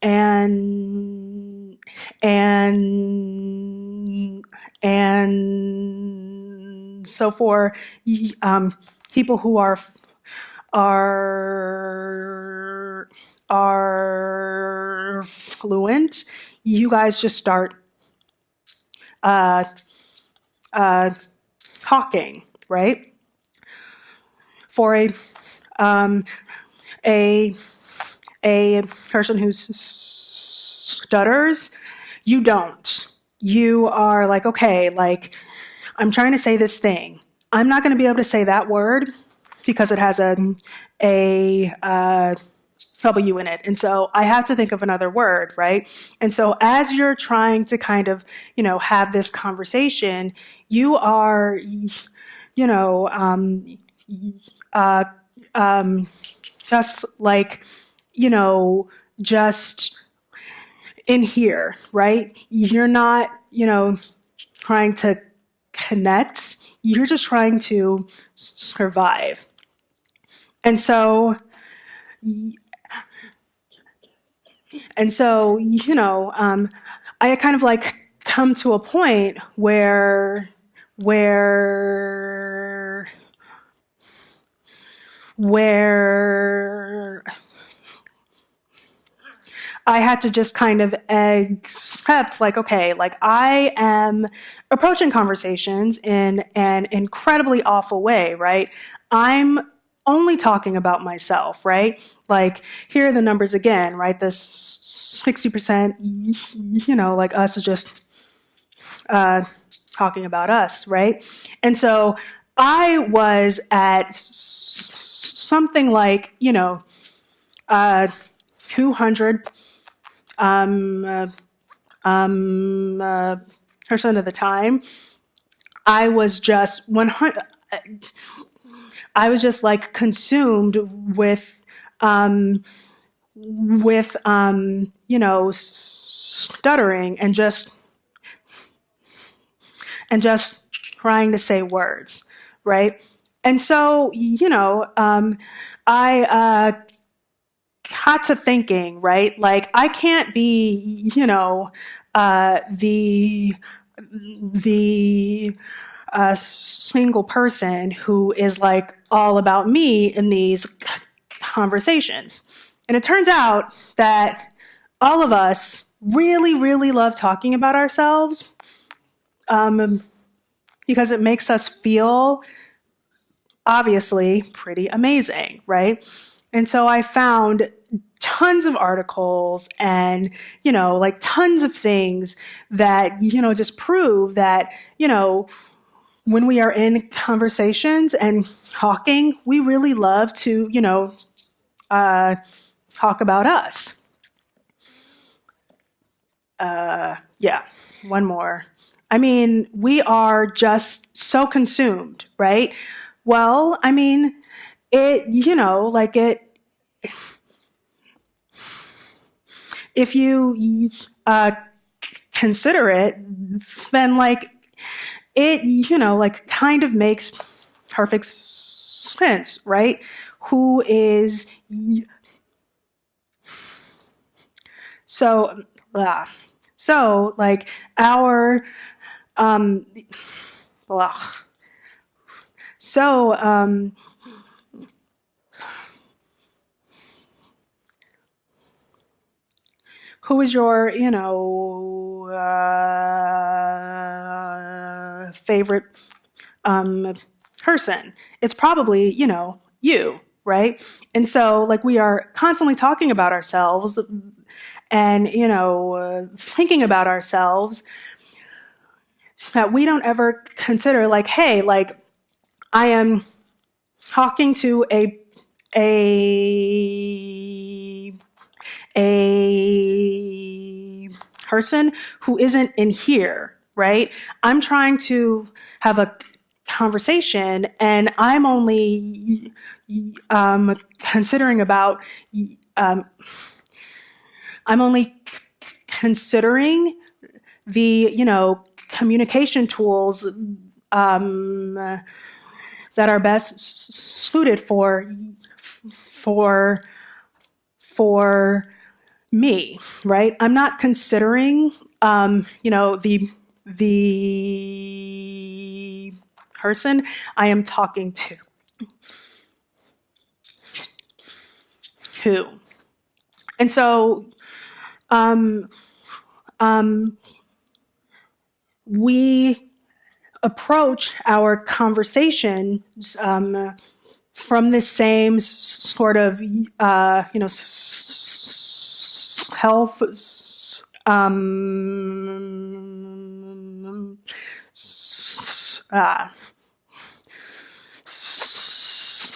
and and so for people who are fluent, you guys just start talking, right? For a person who stutters, you don't. You are okay, I'm trying to say this thing. I'm not going to be able to say that word because it has a W in it. And so I have to think of another word, right? And so as you're trying to kind of, have this conversation, you are, just just in here, right? You're not, trying to connect. You're just trying to survive. And so I kind of come to a point where I had to just kind of accept, like, okay, like I am approaching conversations in an incredibly awful way, right? I'm only talking about myself, right? Like, here are the numbers again, right? This 60%, like us is just talking about us, right? And so I was at something like, 200 percent of the time. I was just 100. I was just like consumed with stuttering and just trying to say words, right? And so, I got to thinking, right? Like, I can't be, the single person who is like all about me in these conversations. And it turns out that all of us really, really love talking about ourselves because it makes us feel, obviously, pretty amazing, right? And so I found tons of articles and, like tons of things that, just prove that, when we are in conversations and talking, we really love to, talk about us. Yeah, one more. I mean, we are just so consumed, right? Well, I mean, if you consider it, then like it, kind of makes perfect sense, right? Who is so like our who is your, favorite person? It's probably, you, right? And so, like, we are constantly talking about ourselves and, thinking about ourselves that we don't ever consider, like, hey, like, I am talking to a person who isn't in here, right? I'm trying to have a conversation and I'm only considering about I'm only considering the communication tools that are best suited for me, right? I'm not considering the person I am talking to. And so we approach our conversations from the same sort of health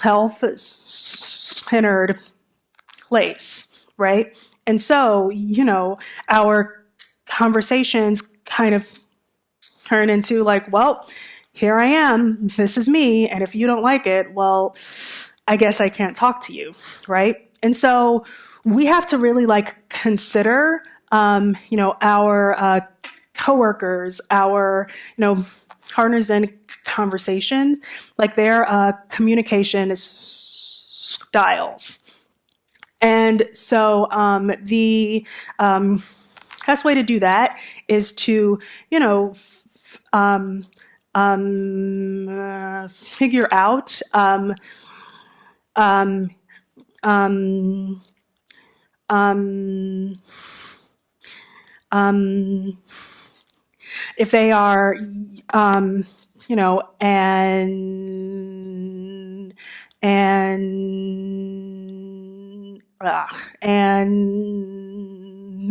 health-centered place, right? And so, our conversations kind of turn into like, well, here I am, this is me, and if you don't like it, well, I guess I can't talk to you, right? And so we have to really like consider, our coworkers, our, partners in conversations, like their communication styles. And so the best way to do that is to, figure out if they are, an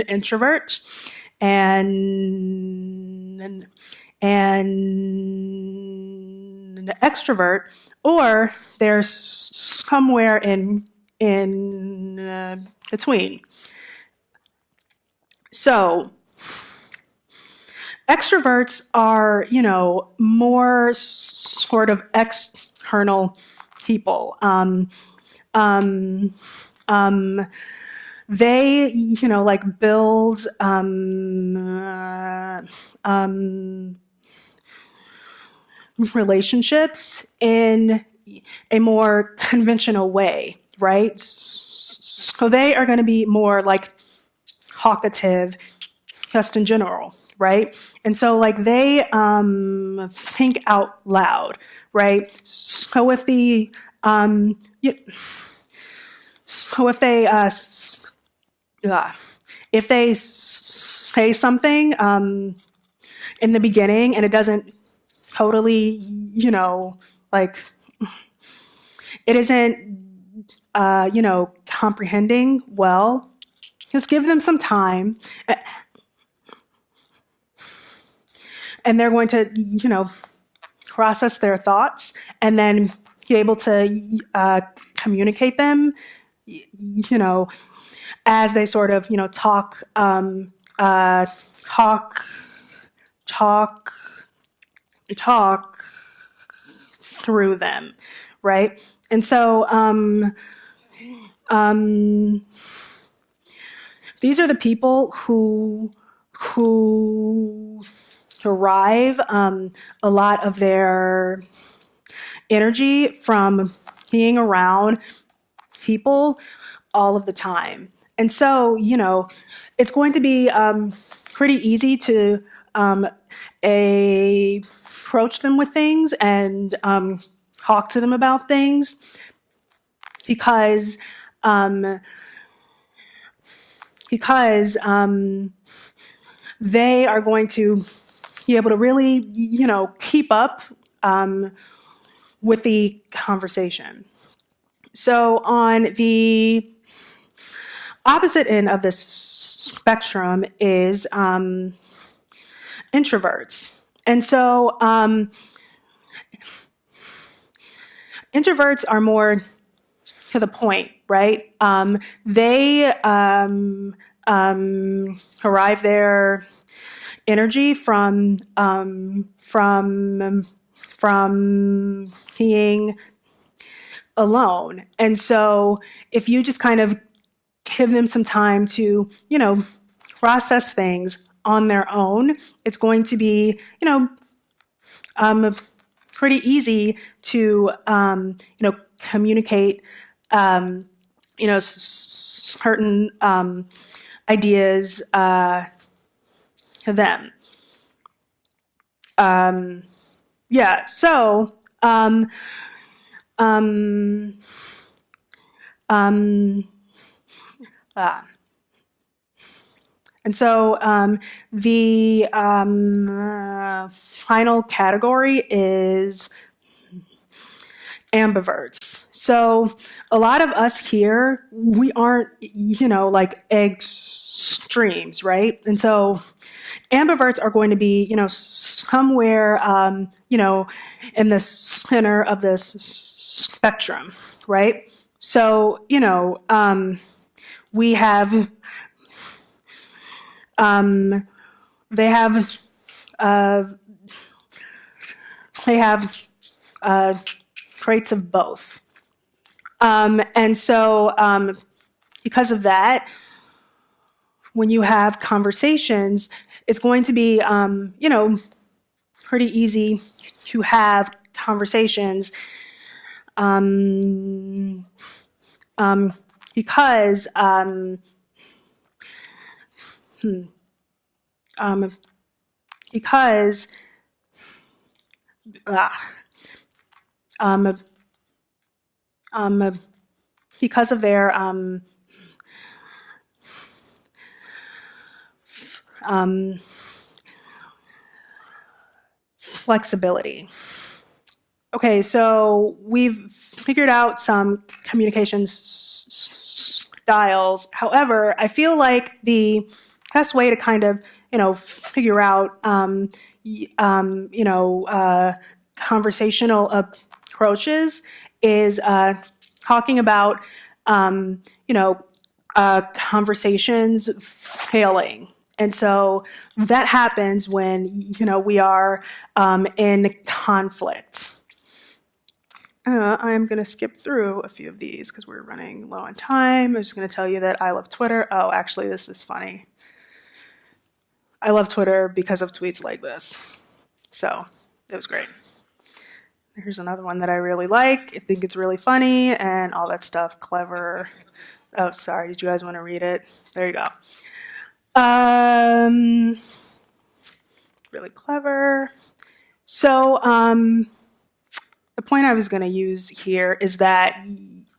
introvert, and an extrovert, or there's somewhere in between. So extroverts are, more sort of external people. They, like build relationships in a more conventional way, right? So they are going to be more like talkative, just in general, right? And so like they think out loud, right? So if if they say something in the beginning and it doesn't totally, like it isn't, comprehending well, just give them some time, and they're going to, process their thoughts and then be able to communicate them, as they sort of, talk through them, right? And so these are the people who derive a lot of their energy from being around people all of the time. And so, it's going to be pretty easy to approach them with things and talk to them about things because they are going to be able to really, keep up with the conversation. So on the opposite end of this spectrum is introverts. And so introverts are more to the point, right? They derive their energy from being alone. And so if you just kind of give them some time to, process things on their own, it's going to be, pretty easy to, communicate, certain ideas to them. So and so the final category is ambiverts. So a lot of us here, we aren't, like extremes, right? And so ambiverts are going to be, somewhere, in the center of this spectrum, right? So, we have, they have traits of both. And so because of that, when you have conversations, it's going to be, pretty easy to have conversations because because of their Flexibility. Okay, so we've figured out some communication styles. However, I feel like the best way to kind of, figure out, conversational approaches is talking about, conversations failing. And so that happens when, we are in conflict. I'm going to skip through a few of these because we're running low on time. I'm just going to tell you that I love Twitter. Oh, actually, this is funny. I love Twitter because of tweets like this. So it was great. Here's another one that I really like. I think it's really funny and all that stuff. Clever. Oh, sorry. Did you guys want to read it? There you go. Really clever. So, the point I was going to use here is that,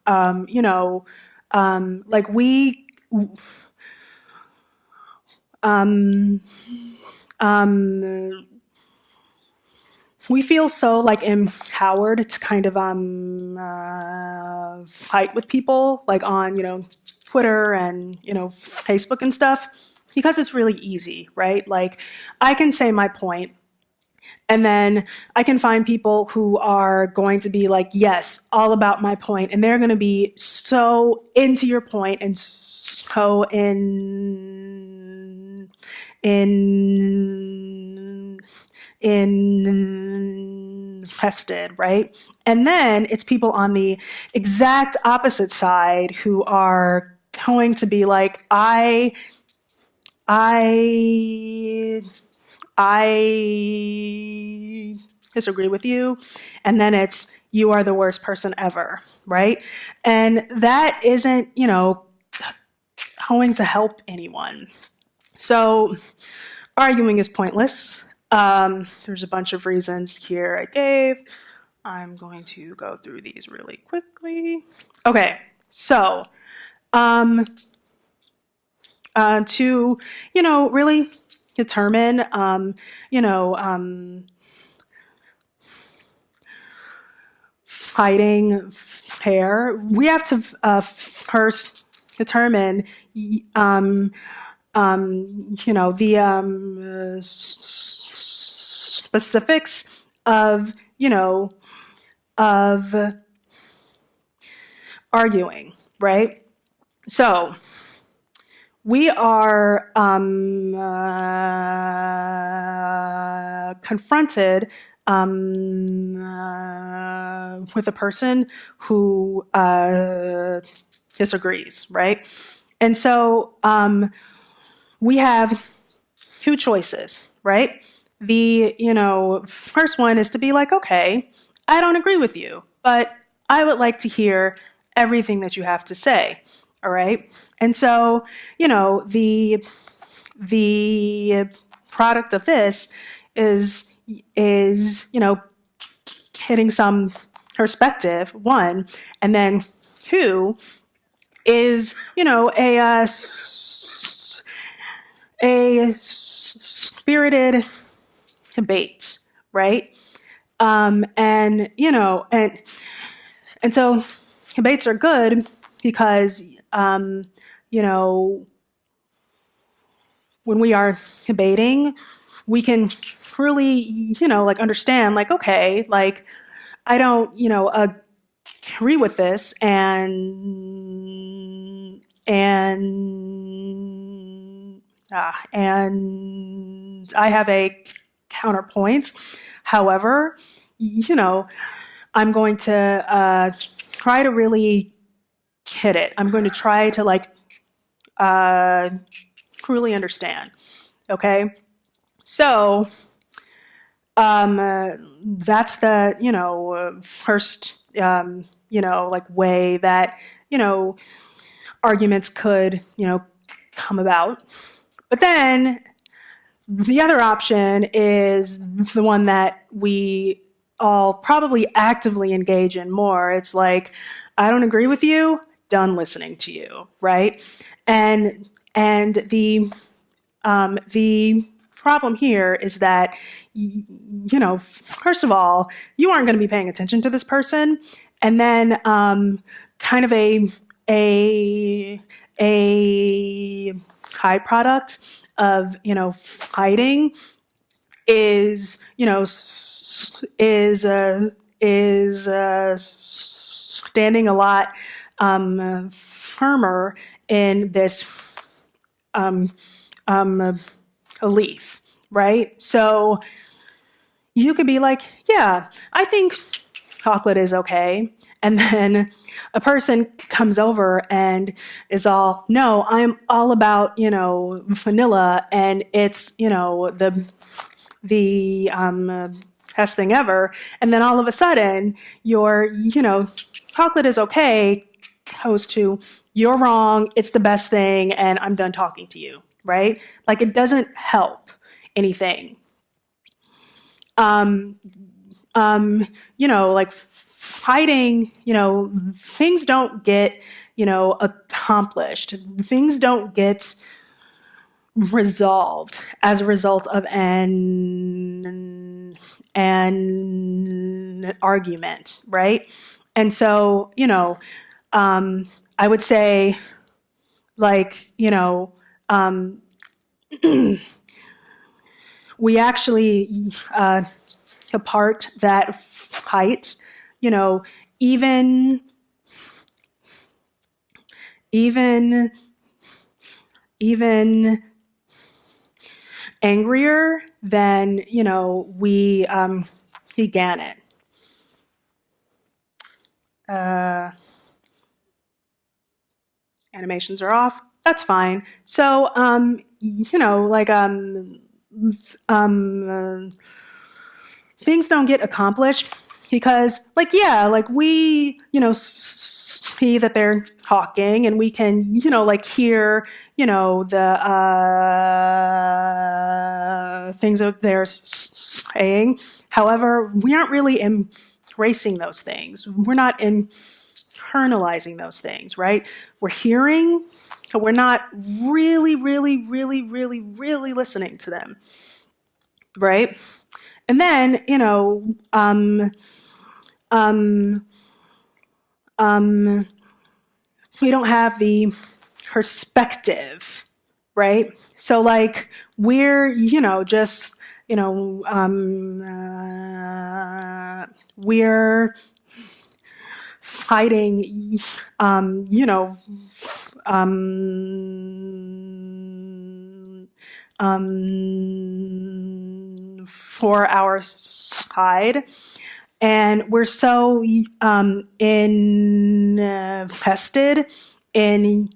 like we feel so like empowered to kind of fight with people like on Twitter and Facebook and stuff because it's really easy, right? Like I can say my point. And then I can find people who are going to be like, yes, all about my point. And they're going to be so into your point and so invested, right? And then it's people on the exact opposite side who are going to be like, I disagree with you. And then it's, you are the worst person ever, right? And that isn't, going to help anyone. So arguing is pointless. There's a bunch of reasons here I gave. I'm going to go through these really quickly. Okay, so to, really determine, fighting fair, we have to first determine, the specifics of, of arguing, right? So we are confronted with a person who disagrees, right? And so we have two choices, right? The, first one is to be like, okay, I don't agree with you, but I would like to hear everything that you have to say, all right? And so, the product of this is getting some perspective, one, and then two is, a spirited debate, right? And so debates are good because, when we are debating, we can truly, understand, like, okay, like, I don't, agree with this, and I have a counterpoint. However, I'm going to try to really hit it. I'm going to try to truly understand. Okay, so that's the first way that arguments could come about. But then the other option is the one that we all probably actively engage in more. It's like, I don't agree with you, done listening to you, right? And the the problem here is that, first of all, you aren't going to be paying attention to this person. And then kind of a high product of, fighting is standing a lot firmer in this belief, right? So you could be like, yeah, I think chocolate is okay. And then a person comes over and is all, no, I'm all about, vanilla, and it's, the best thing ever. And then all of a sudden, your, chocolate is okay goes to, you're wrong, it's the best thing, and I'm done talking to you, right? Like, it doesn't help anything. Like fighting, things don't get, accomplished. Things don't get resolved as a result of an argument, right? And so, I would say, like, we actually apart that fight, even angrier than, we began it. Animations are off. That's fine. So, things don't get accomplished because, we, see that they're talking, and we can, hear, the things that they're saying. However, we aren't really embracing those things. We're not internalizing those things, right? We're hearing, but we're not really, really, really, really, really listening to them, right? And then, we don't have the perspective, right? So, like, we're, just, we're fighting, for our side, and we're so invested in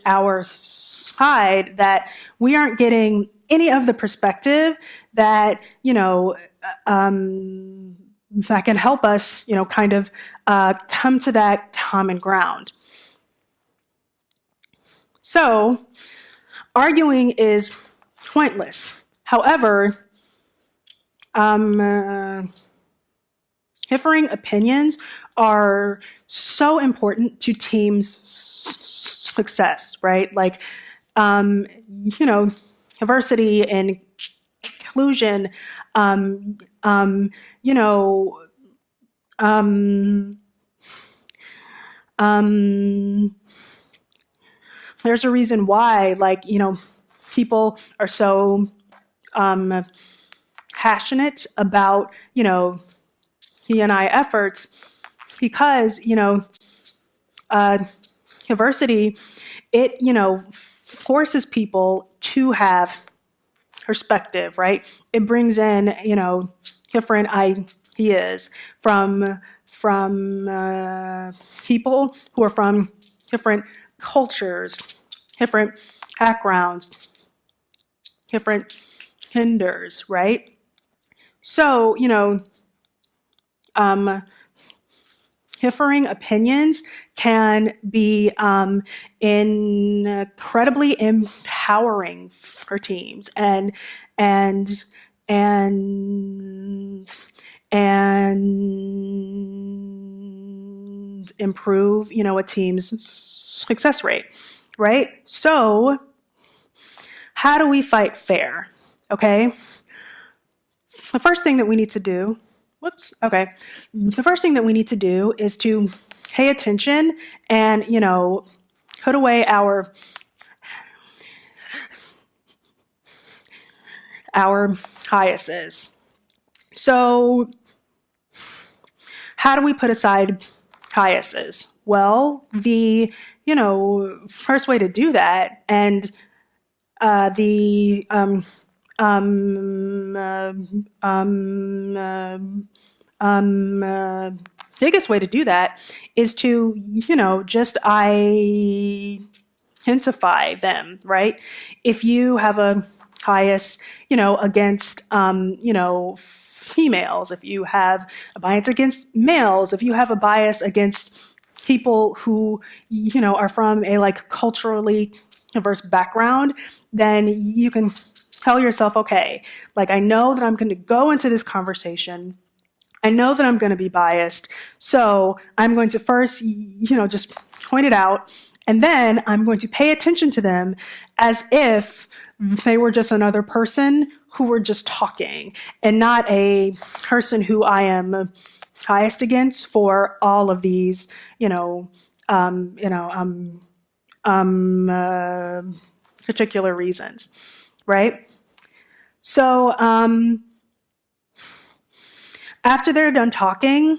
our side that we aren't getting any of the perspective that, that can help us, kind of come to that common ground. So, arguing is pointless. However, differing opinions are so important to teams' success, right? Like, diversity and inclusion, there's a reason why, people are so passionate about, D&I efforts, because, diversity, it, forces people to have perspective, right? It brings in, different ideas from people who are from different cultures, different backgrounds, different genders, right? So, differing opinions can be incredibly empowering for teams and improve, a team's success rate, right? So how do we fight fair? Okay. The first thing that we need to do, the first thing that we need to do is to pay attention and, put away our biases. So how do we put aside biases? Well, the, first way to do that, and the biggest way to do that is to, just identify them, right? If you have a bias, against, females, if you have a bias against males, if you have a bias against people who, are from a culturally diverse background, then you can tell yourself, okay, I know that I'm going to go into this conversation. I know that I'm going to be biased. So I'm going to first, just point it out. And then I'm going to pay attention to them as if they were just another person who were just talking and not a person who I am biased against for all of these, particular reasons, right? So after they're done talking,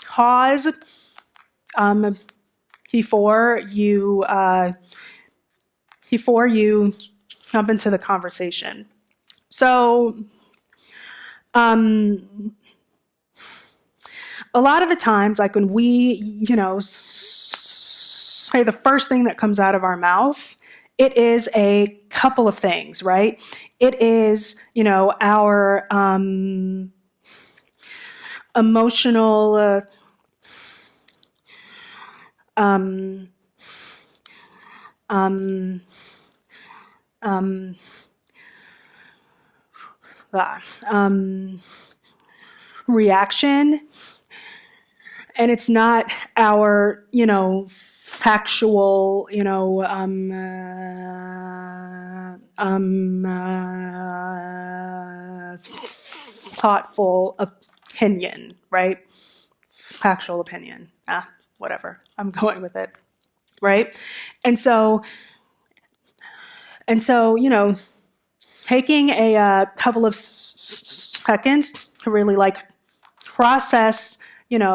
pause before you jump into the conversation. So a lot of the times, when we, say the first thing that comes out of our mouth, it is a couple of things, right? It is, our emotional reaction, and it's not our, factual, thoughtful opinion, right? Factual opinion. Whatever. I'm going with it, right? And so, taking a couple of seconds to really process, their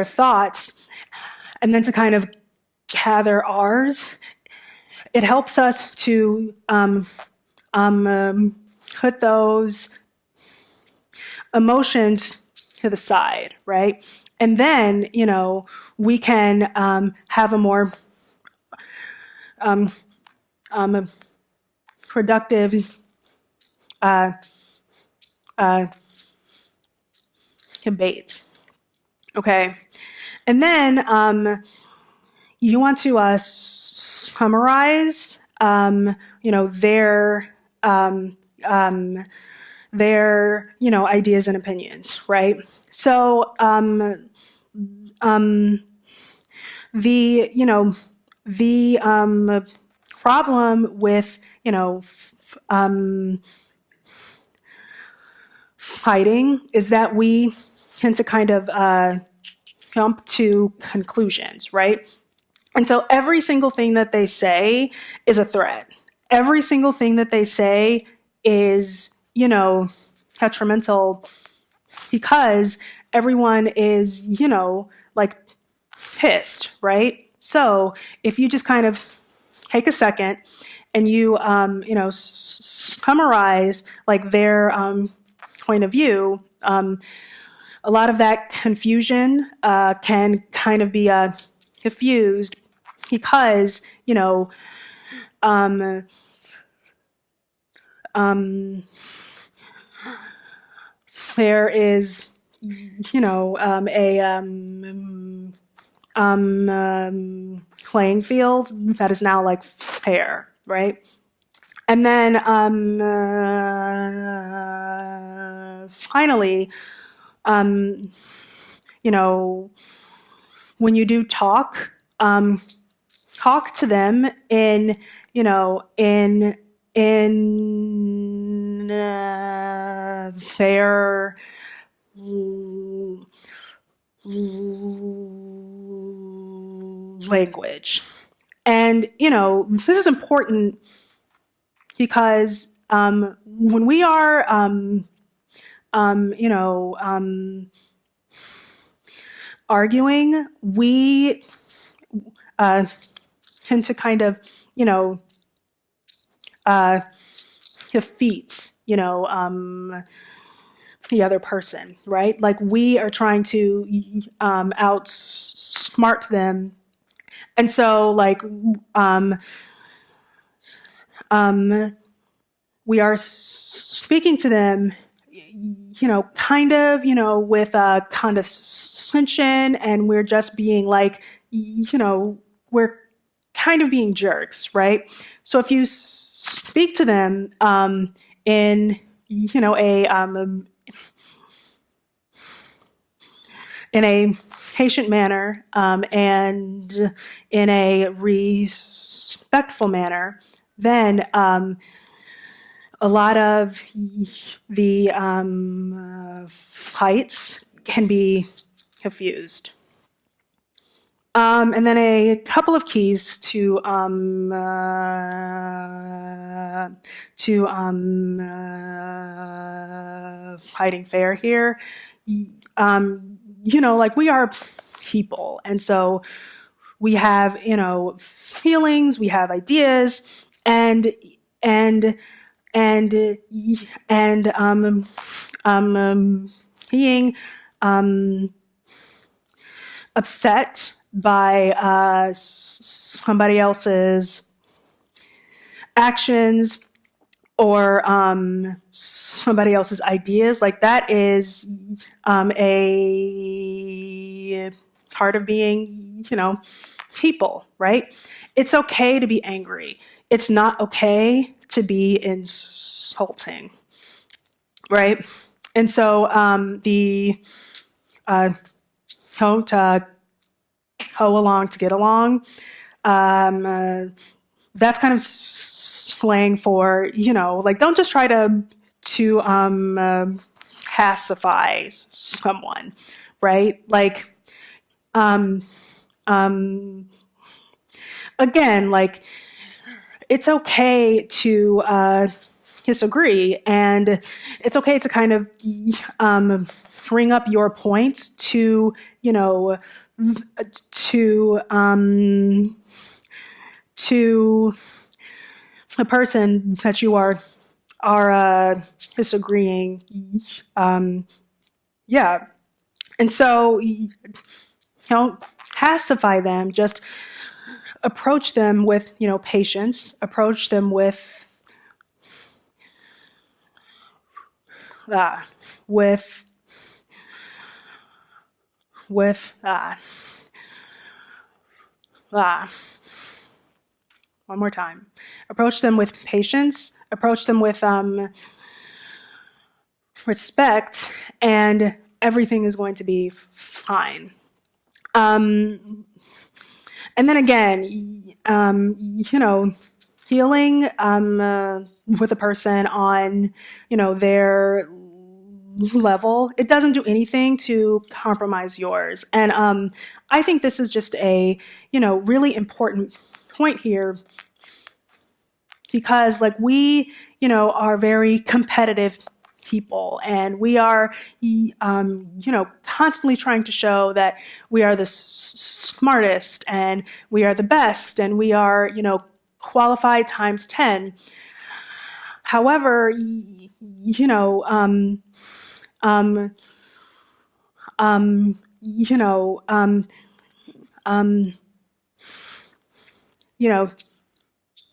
thoughts, and then to kind of gather ours. It helps us to put those emotions to the side, right? And then, we can have a more productive debate. Okay. And then you want to summarize, their ideas and opinions, right? So the problem with fighting is that we tend to kind of jump to conclusions, right? And so every single thing that they say is a threat. Every single thing that they say is, detrimental because everyone is, pissed, right? So if you just kind of take a second and you, summarize their point of view, a lot of that confusion can kind of be diffused because, there is, playing field that is now like fair, right? And then finally, when you do talk to them in their language. And, this is important because when we are, arguing, we tend to kind of, defeat, the other person, right? Like we are trying to outsmart them. And so like we are speaking to them, kind of, with a condescension, and we're just being like, we're kind of being jerks, right? So if you speak to them in, in a patient manner and in a respectful manner, then a lot of the fights can be confused. And then a couple of keys to fighting fair here. Like we are people, and so we have feelings, we have ideas, and being upset by somebody else's actions or somebody else's ideas, like that is a part of being, people, right? It's okay to be angry. It's not okay to be insulting, right? And so don't go along to get along. That's kind of slang for, like don't just try to pacify someone, right? Like, again, like it's okay to disagree, and it's okay to kind of bring up your points to the person that you are disagreeing. Yeah. And so, pacify them, just approach them with, patience, approach them with one more time. Approach them with patience, approach them with respect, and everything is going to be fine. And then again, healing with a person on, their level, it doesn't do anything to compromise yours. And I think this is just a, really important point here, because like we, are very competitive people, and we are, constantly trying to show that we are the smartest and we are the best and we are, qualified times 10. However,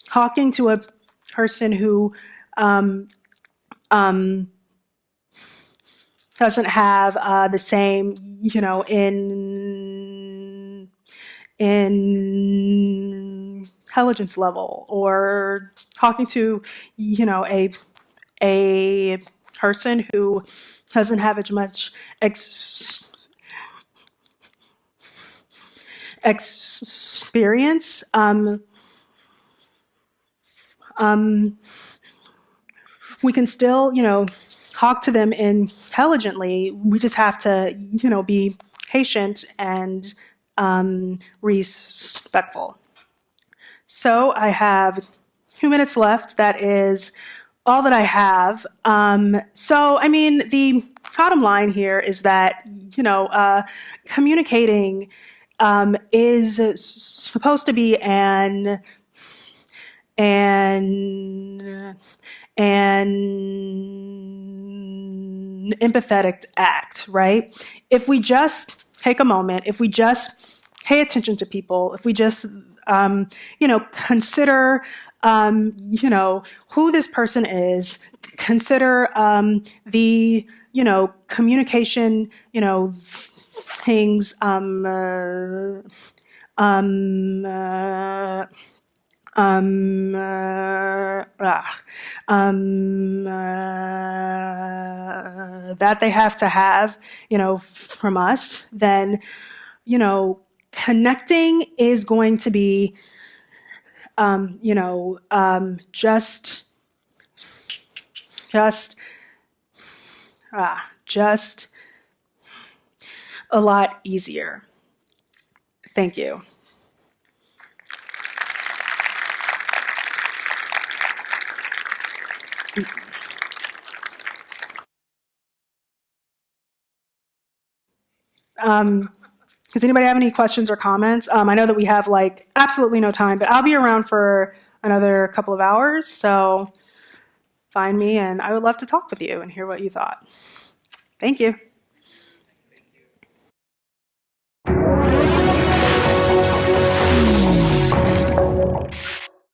talking to a person who doesn't have the same, intelligence level, or talking to, a person who doesn't have as much experience. We can still, talk to them intelligently. We just have to, be patient and respectful. So I have 2 minutes left. That is all that I have. So, I mean, the bottom line here is that, communicating is supposed to be an empathetic act, right? If we just take a moment, if we just pay attention to people, if we just, consider, who this person is, consider the, communication, things, that they have to have, from us, then, connecting is going to be, just a lot easier. Thank you. Does anybody have any questions or comments? I know that we have absolutely no time, but I'll be around for another couple of hours, so find me and I would love to talk with you and hear what you thought. Thank you.